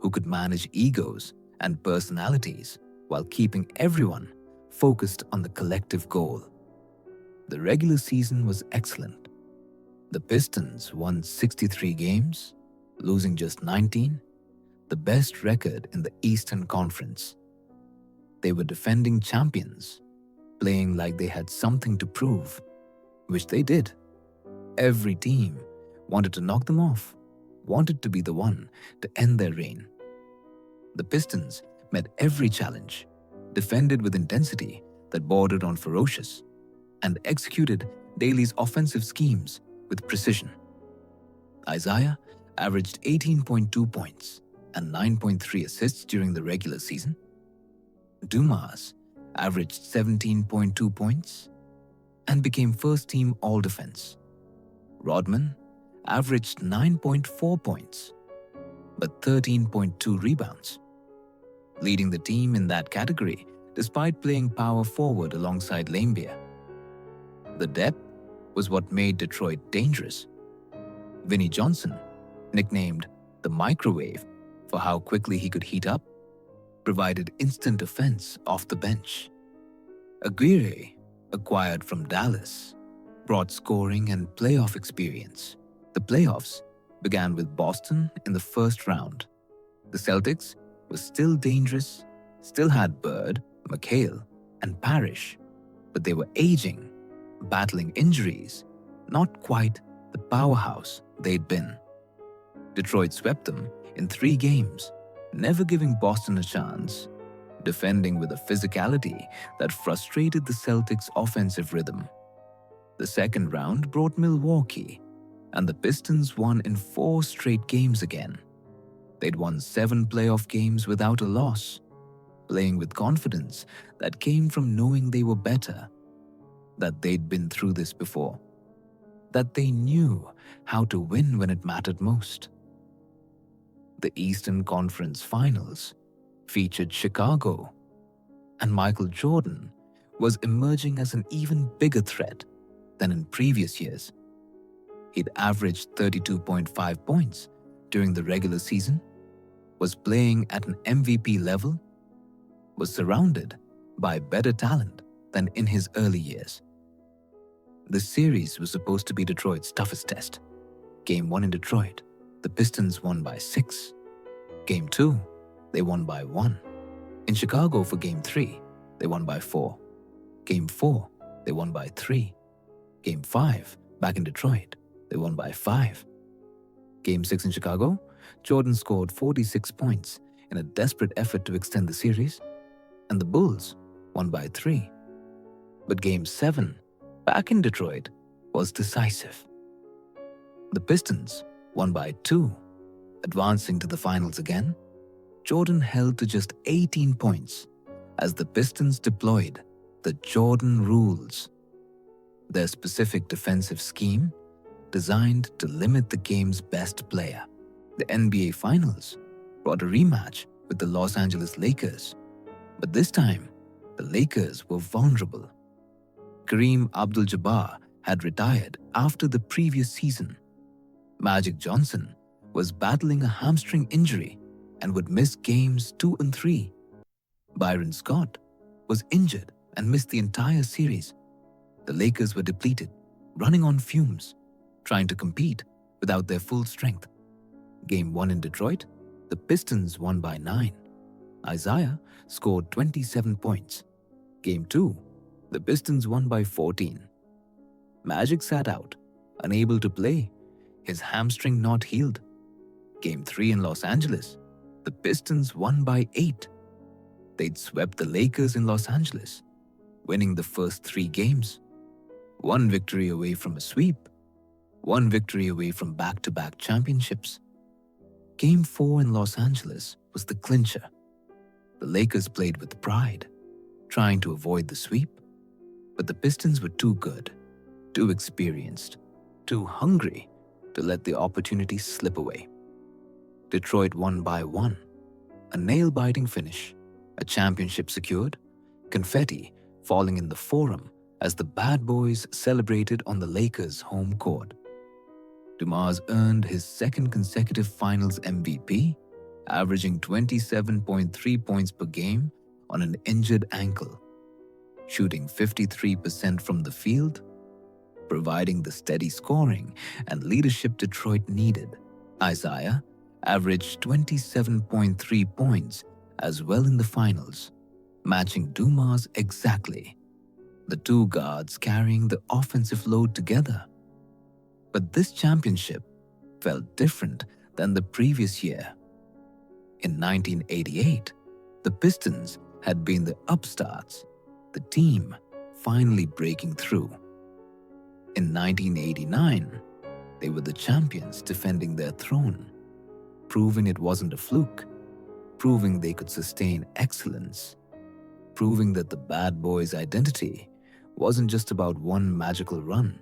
who could manage egos and personalities while keeping everyone focused on the collective goal. The regular season was excellent. The Pistons won 63 games, losing just 19, the best record in the Eastern Conference. They were defending champions, playing like they had something to prove, which they did. Every team wanted to knock them off, wanted to be the one to end their reign. The Pistons met every challenge, defended with intensity that bordered on ferocious, and executed Daly's offensive schemes with precision. Isaiah averaged 18.2 points and 9.3 assists during the regular season. Dumars averaged 17.2 points and became first-team All-Defense. Rodman averaged 9.4 points, but 13.2 rebounds, leading the team in that category despite playing power forward alongside Laimbeer. The depth was what made Detroit dangerous. Vinnie Johnson, nicknamed the microwave for how quickly he could heat up, provided instant offense off the bench. Aguirre, acquired from Dallas, brought scoring and playoff experience. The playoffs began with Boston in the first round. The Celtics were still dangerous, still had Bird, McHale, and Parish, but they were aging, battling injuries, not quite the powerhouse they'd been. Detroit swept them in 3 games, never giving Boston a chance. defending with a physicality that frustrated the Celtics' offensive rhythm. The second round brought Milwaukee, and the Pistons won in 4 straight games again. They'd won 7 playoff games without a loss, playing with confidence that came from knowing they were better, that they'd been through this before, that they knew how to win when it mattered most. The Eastern Conference Finals featured Chicago, and Michael Jordan was emerging as an even bigger threat than in previous years. He'd averaged 32.5 points during the regular season, was playing at an MVP level, was surrounded by better talent than in his early years. The series was supposed to be Detroit's toughest test. Game 1 in Detroit, the Pistons won by 6. Game 2, they won by 1. In Chicago for Game 3, they won by 4. Game 4, they won by 3. Game 5, back in Detroit, they won by 5. Game 6 in Chicago, Jordan scored 46 points in a desperate effort to extend the series, and the Bulls won by 3. But Game 7, back in Detroit, was decisive. The Pistons won by 2, advancing to the finals again. Jordan held to just 18 points as the Pistons deployed the Jordan rules, their specific defensive scheme designed to limit the game's best player. The NBA Finals brought a rematch with the Los Angeles Lakers, but this time, the Lakers were vulnerable. Kareem Abdul-Jabbar had retired after the previous season. Magic Johnson was battling a hamstring injury and would miss games 2 and 3. Byron Scott was injured and missed the entire series. The Lakers were depleted, running on fumes, trying to compete without their full strength. Game 1 in Detroit, the Pistons won by 9. Isaiah scored 27 points. Game 2, the Pistons won by 14. Magic sat out, unable to play, his hamstring not healed. Game 3 in Los Angeles, the Pistons won by 8. They'd swept the Lakers in Los Angeles, winning the first 3 games. 1 victory away from a sweep, 1 victory away from back-to-back championships. Game 4 in Los Angeles was the clincher. The Lakers played with pride, trying to avoid the sweep, but the Pistons were too good, too experienced, too hungry to let the opportunity slip away. Detroit won by 1, a nail-biting finish, a championship secured, confetti falling in the Forum as the Bad Boys celebrated on the Lakers' home court. Dumas earned his second consecutive Finals MVP, averaging 27.3 points per game on an injured ankle, shooting 53% from the field, providing the steady scoring and leadership Detroit needed. Isaiah averaged 27.3 points as well in the finals, matching Dumas exactly, the 2 guards carrying the offensive load together. But this championship felt different than the previous year. In 1988, the Pistons had been the upstarts, the team finally breaking through. In 1989, they were the champions defending their throne, proving it wasn't a fluke, proving they could sustain excellence, proving that the Bad Boys' identity wasn't just about one magical run,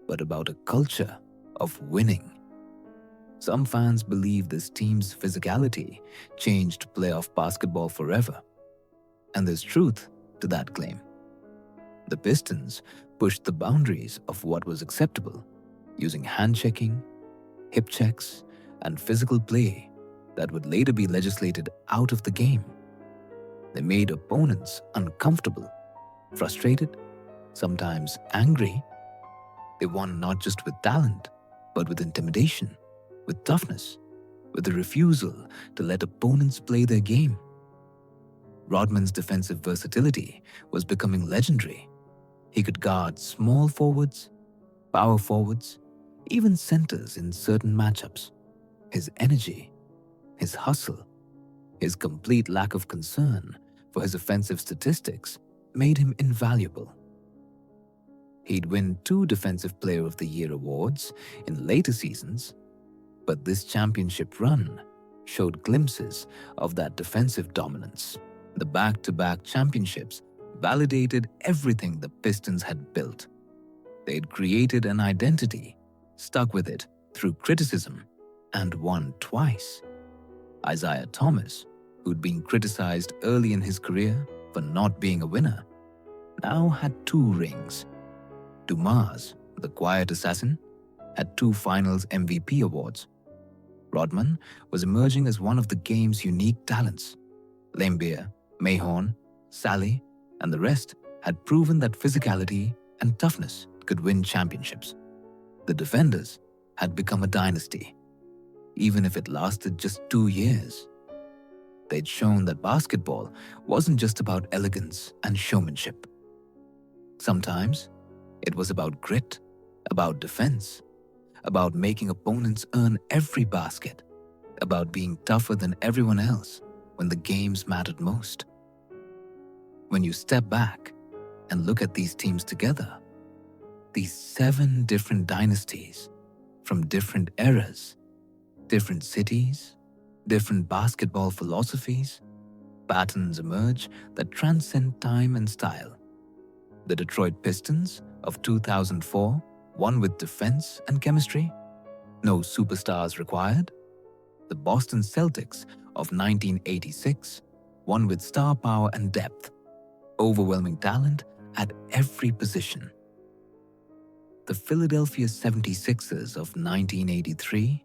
but about a culture of winning. Some fans believe this team's physicality changed playoff basketball forever, and there's truth to that claim. The Pistons pushed the boundaries of what was acceptable, using hand-checking, hip checks, and physical play that would later be legislated out of the game. They made opponents uncomfortable, frustrated, sometimes angry. They won not just with talent, but with intimidation, with toughness, with the refusal to let opponents play their game. Rodman's defensive versatility was becoming legendary. He could guard small forwards, power forwards, even centers in certain matchups. His energy, his hustle, his complete lack of concern for his offensive statistics made him invaluable. He'd win 2 Defensive Player of the Year awards in later seasons, but this championship run showed glimpses of that defensive dominance. The back-to-back championships validated everything the Pistons had built. They'd created an identity, stuck with it through criticism, and won twice. Isaiah Thomas, who'd been criticized early in his career for not being a winner, now had 2 rings. Dumas, the quiet assassin, had 2 Finals MVP awards. Rodman was emerging as one of the game's unique talents. Laimbeer, Mahorn, Sally, and the rest had proven that physicality and toughness could win championships. The defenders had become a dynasty, even if it lasted just 2 years. They'd shown that basketball wasn't just about elegance and showmanship. Sometimes it was about grit, about defense, about making opponents earn every basket, about being tougher than everyone else when the games mattered most. When you step back and look at these teams together, these 7 different dynasties from different eras, different cities, different basketball philosophies, patterns emerge that transcend time and style. The Detroit Pistons of 2004 won with defense and chemistry, no superstars required. The Boston Celtics of 1986 won with star power and depth, overwhelming talent at every position. The Philadelphia 76ers of 1983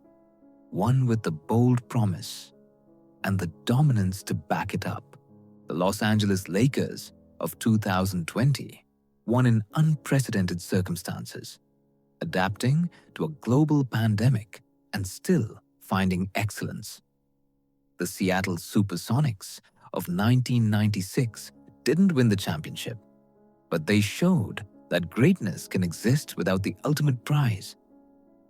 won with the bold promise and the dominance to back it up. The Los Angeles Lakers of 2020 won in unprecedented circumstances, adapting to a global pandemic and still finding excellence. The Seattle Supersonics of 1996 didn't win the championship, but they showed that greatness can exist without the ultimate prize,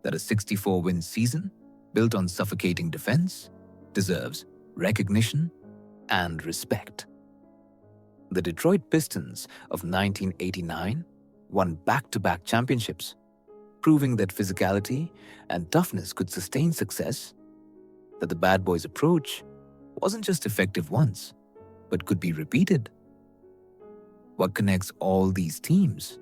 that a 64-win season built on suffocating defense deserves recognition and respect. The Detroit Pistons of 1989 won back-to-back championships, proving that physicality and toughness could sustain success, that the bad boys' approach wasn't just effective once, but could be repeated. What connects all these teams,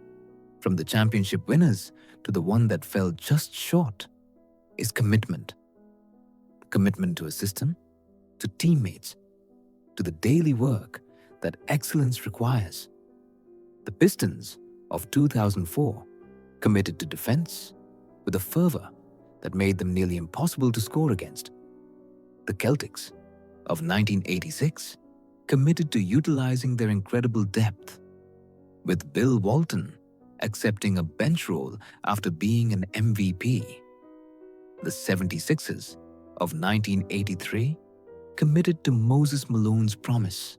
from the championship winners to the one that fell just short, is commitment. Commitment to a system, to teammates, to the daily work that excellence requires. The Pistons of 2004 committed to defense with a fervor that made them nearly impossible to score against. The Celtics of 1986 committed to utilizing their incredible depth, with Bill Walton accepting a bench role after being an MVP. The 76ers of 1983 committed to Moses Malone's promise,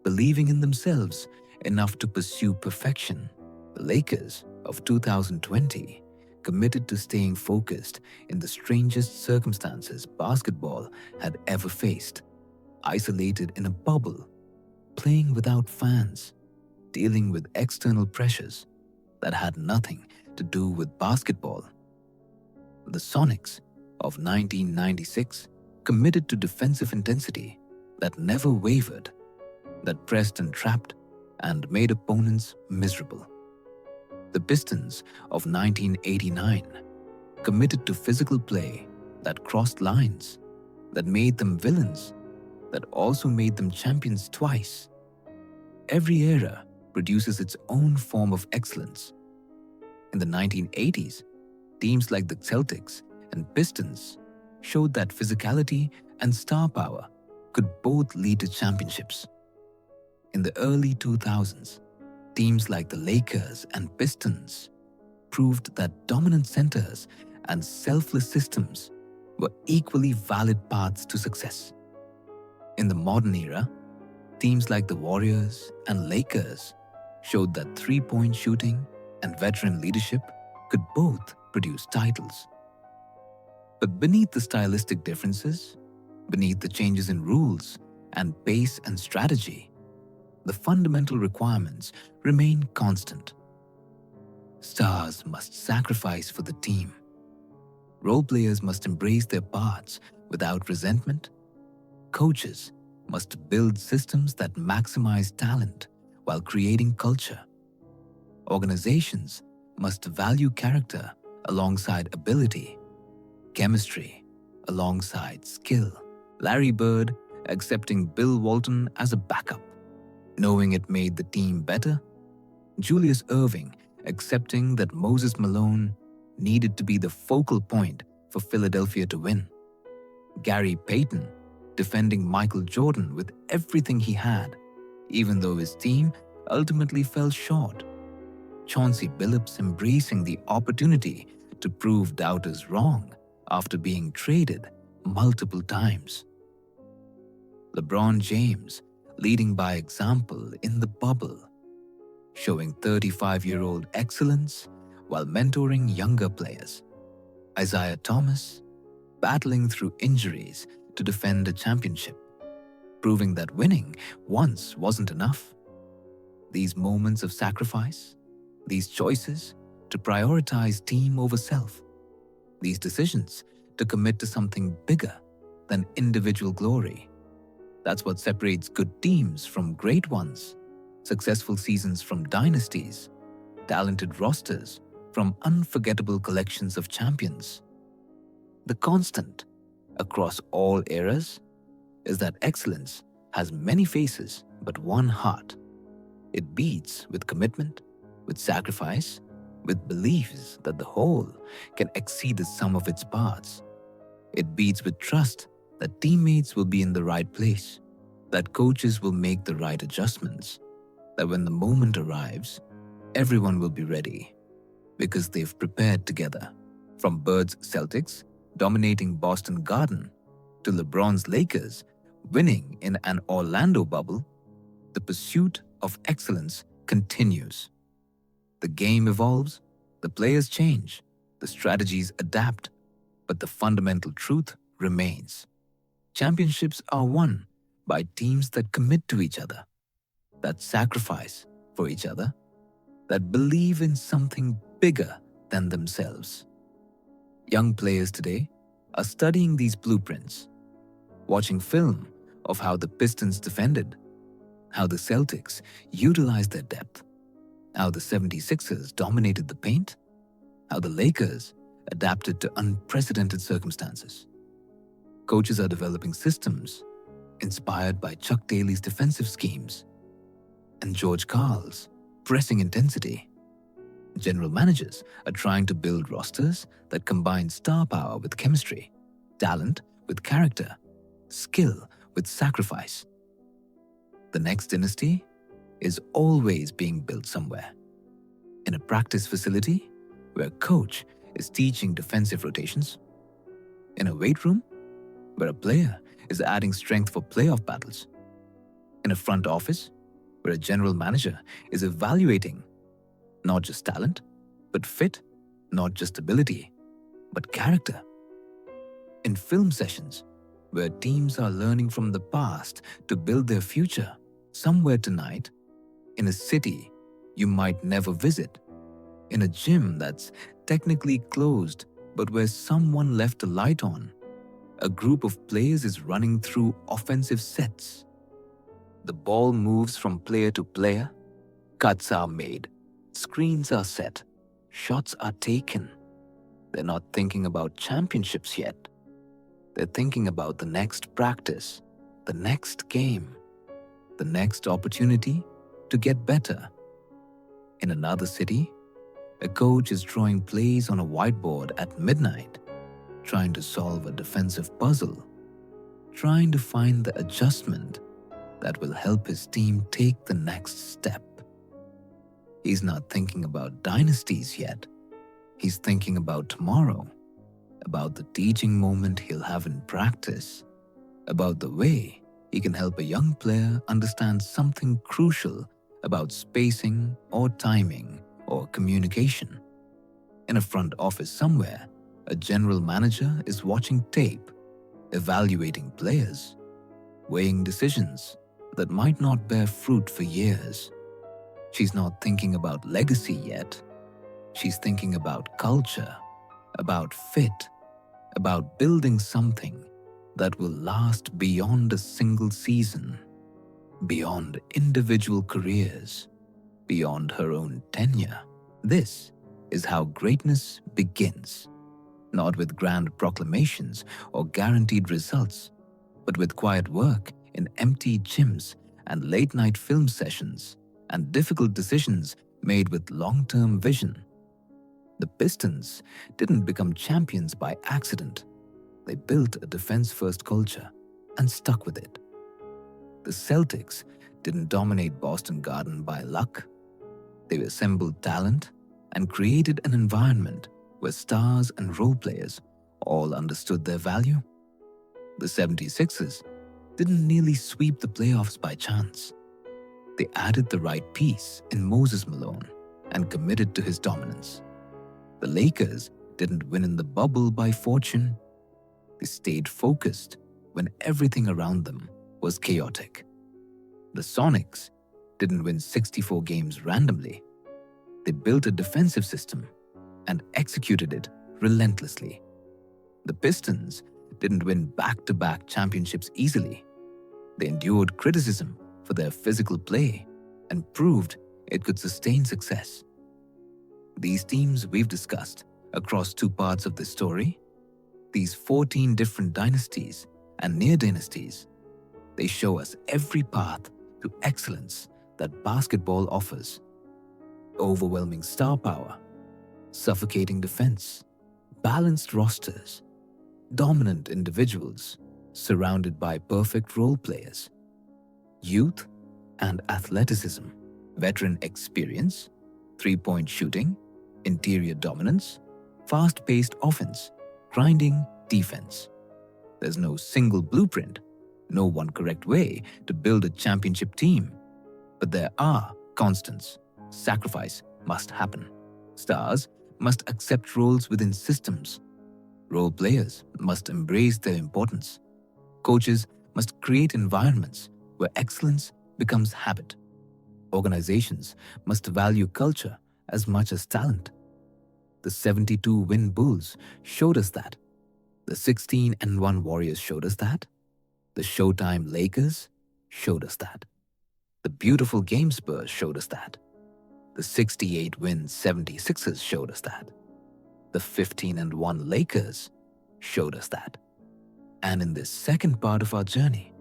believing in themselves enough to pursue perfection. The Lakers of 2020 committed to staying focused in the strangest circumstances basketball had ever faced, isolated in a bubble, playing without fans, dealing with external pressures that had nothing to do with basketball. The Sonics of 1996 committed to defensive intensity that never wavered, that pressed and trapped and made opponents miserable. The Pistons of 1989 committed to physical play that crossed lines, that made them villains, that also made them champions twice. Every era produces its own form of excellence. In the 1980s, teams like the Celtics and Pistons showed that physicality and star power could both lead to championships. In the early 2000s, teams like the Lakers and Pistons proved that dominant centers and selfless systems were equally valid paths to success. In the modern era, teams like the Warriors and Lakers showed that three-point shooting and veteran leadership could both produce titles. But beneath the stylistic differences, beneath the changes in rules and pace and strategy, the fundamental requirements remain constant. Stars must sacrifice for the team. Role players must embrace their parts without resentment. Coaches must build systems that maximize talent while creating culture. Organizations must value character alongside ability, chemistry alongside skill. Larry Bird accepting Bill Walton as a backup, knowing it made the team better. Julius Erving accepting that Moses Malone needed to be the focal point for Philadelphia to win. Gary Payton defending Michael Jordan with everything he had, even though his team ultimately fell short. Chauncey Billups embracing the opportunity to prove doubters wrong after being traded multiple times. LeBron James leading by example in the bubble, showing 35-year-old excellence while mentoring younger players. Isaiah Thomas battling through injuries to defend a championship, proving that winning once wasn't enough. These moments of sacrifice, these choices to prioritize team over self, these decisions to commit to something bigger than individual glory. That's what separates good teams from great ones, successful seasons from dynasties, talented rosters from unforgettable collections of champions. The constant across all eras is that excellence has many faces but one heart. It beats with commitment, with sacrifice, with beliefs that the whole can exceed the sum of its parts. It beats with trust that teammates will be in the right place, that coaches will make the right adjustments, that when the moment arrives, everyone will be ready because they've prepared together. From Bird's Celtics dominating Boston Garden to LeBron's Lakers winning in an Orlando bubble, the pursuit of excellence continues. The game evolves, the players change, the strategies adapt, but the fundamental truth remains. Championships are won by teams that commit to each other, that sacrifice for each other, that believe in something bigger than themselves. Young players today are studying these blueprints, watching film of how the Pistons defended, how the Celtics utilized their depth, how the 76ers dominated the paint, how the Lakers adapted to unprecedented circumstances. Coaches are developing systems inspired by Chuck Daly's defensive schemes and George Karl's pressing intensity. General managers are trying to build rosters that combine star power with chemistry, talent with character, skill with sacrifice. The next dynasty is always being built somewhere. In a practice facility where a coach is teaching defensive rotations. In a weight room where a player is adding strength for playoff battles. In a front office where a general manager is evaluating not just talent, but fit, not just ability, but character. In film sessions where teams are learning from the past to build their future. Somewhere tonight, in a city you might never visit, in a gym that's technically closed but where someone left a light on, a group of players is running through offensive sets. The ball moves from player to player, cuts are made, screens are set, shots are taken. They're not thinking about championships yet. They're thinking about the next practice, the next game, the next opportunity to get better. In another city, a coach is drawing plays on a whiteboard at midnight, trying to solve a defensive puzzle, trying to find the adjustment that will help his team take the next step. He's not thinking about dynasties yet. He's thinking about tomorrow, about the teaching moment he'll have in practice, about the way he can help a young player understand something crucial about spacing or timing or communication. In a front office somewhere, a general manager is watching tape, evaluating players, weighing decisions, that might not bear fruit for years. She's not thinking about legacy yet. She's thinking about culture, about fit, about building something that will last beyond a single season, beyond individual careers, beyond her own tenure. This is how greatness begins, not with grand proclamations or guaranteed results, but with quiet work in empty gyms and late-night film sessions and difficult decisions made with long-term vision. The Pistons didn't become champions by accident. They built a defense-first culture and stuck with it. The Celtics didn't dominate Boston Garden by luck. They assembled talent and created an environment where stars and role players all understood their value. The 76ers didn't nearly sweep the playoffs by chance. They added the right piece in Moses Malone and committed to his dominance. The Lakers didn't win in the bubble by fortune. They stayed focused when everything around them was chaotic. The Sonics didn't win 64 games randomly. They built a defensive system and executed it relentlessly. The Pistons didn't win back-to-back championships easily. They endured criticism for their physical play and proved it could sustain success. These teams we've discussed across two parts of this story, these 14 different dynasties and near dynasties, they show us every path to excellence that basketball offers. Overwhelming star power, suffocating defense, balanced rosters, dominant individuals surrounded by perfect role players, youth and athleticism, veteran experience, three-point shooting, interior dominance, fast-paced offense, grinding defense. There's no single blueprint, no one correct way to build a championship team. But there are constants. Sacrifice must happen. Stars must accept roles within systems. Role players must embrace their importance. Coaches must create environments where excellence becomes habit. Organizations must value culture as much as talent. The 72-win Bulls showed us that. The 16-1 Warriors showed us that. The Showtime Lakers showed us that. The beautiful game Spurs showed us that. The 68-win 76ers showed us that. The 15-1 Lakers showed us that. And in this second part of our journey,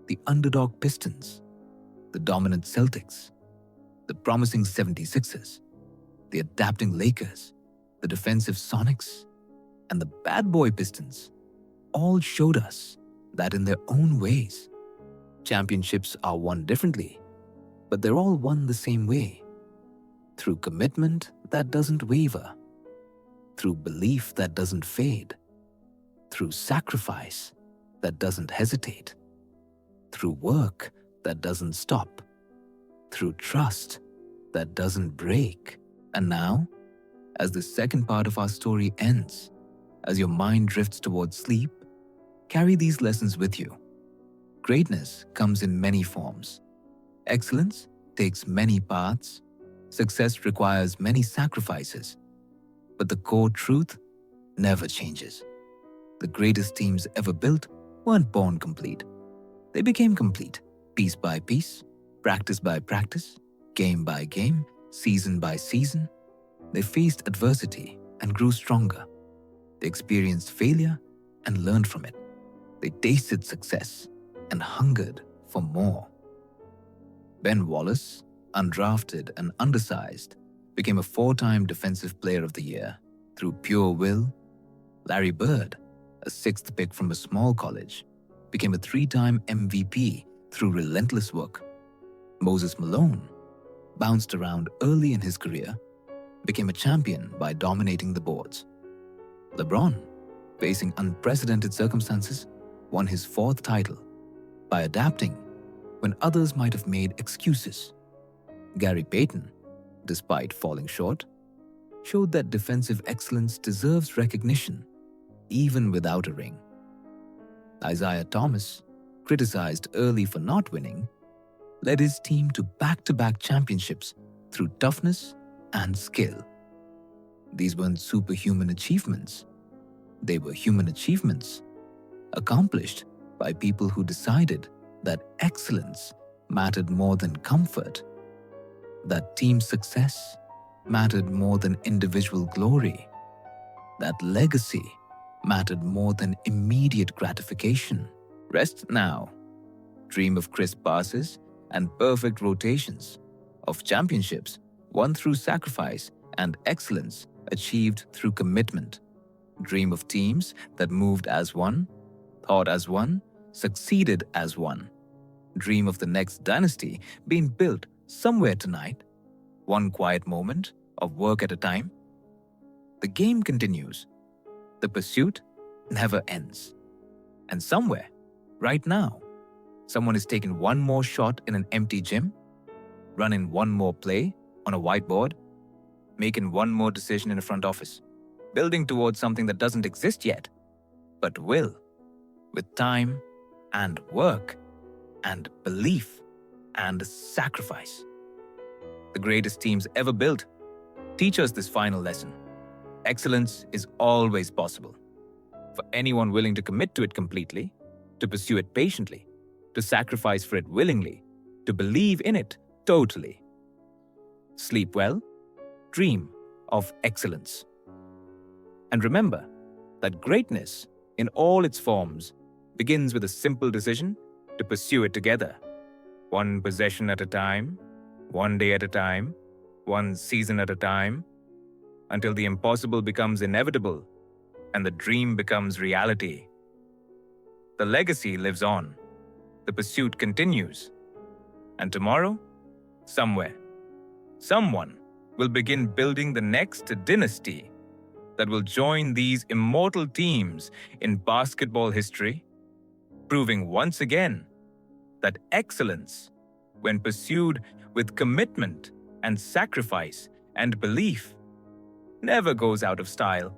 the underdog Pistons, the dominant Celtics, the promising 76ers, the adapting Lakers, the defensive Sonics, and the bad boy Pistons all showed us that in their own ways, championships are won differently, but they're all won the same way. Through commitment that doesn't waver, through belief that doesn't fade, through sacrifice that doesn't hesitate, through work that doesn't stop, through trust that doesn't break. And now, as the second part of our story ends, as your mind drifts towards sleep, carry these lessons with you. Greatness comes in many forms. Excellence takes many paths. Success requires many sacrifices. But the core truth never changes. The greatest teams ever built weren't born complete. They became complete, piece by piece, practice by practice, game by game, season by season. They faced adversity and grew stronger. They experienced failure and learned from it. They tasted success and hungered for more. Ben Wallace, undrafted and undersized, became a 4-time Defensive Player of the Year through pure will. Larry Bird, a 6th pick from a small college, became a 3-time MVP through relentless work. Moses Malone bounced around early in his career, became a champion by dominating the boards. LeBron, facing unprecedented circumstances, won his 4th title by adapting when others might have made excuses. Gary Payton, despite falling short, showed that defensive excellence deserves recognition even without a ring. Isaiah Thomas, criticized early for not winning, led his team to back-to-back championships through toughness and skill. These weren't superhuman achievements. They were human achievements, accomplished by people who decided that excellence mattered more than comfort, that team success mattered more than individual glory, that legacy mattered more than immediate gratification. Rest now. Dream of crisp passes and perfect rotations, of championships won through sacrifice and excellence achieved through commitment. Dream of teams that moved as one, thought as one, succeeded as one. Dream of the next dynasty being built somewhere tonight, one quiet moment of work at a time. The game continues. The pursuit never ends. And somewhere, right now, someone is taking one more shot in an empty gym, running one more play on a whiteboard, making one more decision in a front office, building towards something that doesn't exist yet, but will, with time and work and belief and sacrifice. The greatest teams ever built teach us this final lesson. Excellence is always possible. For anyone willing to commit to it completely, to pursue it patiently, to sacrifice for it willingly, to believe in it totally. Sleep well, dream of excellence. And remember that greatness in all its forms begins with a simple decision to pursue it together. One possession at a time, one day at a time, one season at a time, until the impossible becomes inevitable and the dream becomes reality. The legacy lives on. The pursuit continues. And tomorrow, somewhere, someone will begin building the next dynasty that will join these immortal teams in basketball history, proving once again that excellence, when pursued with commitment and sacrifice and belief, never goes out of style.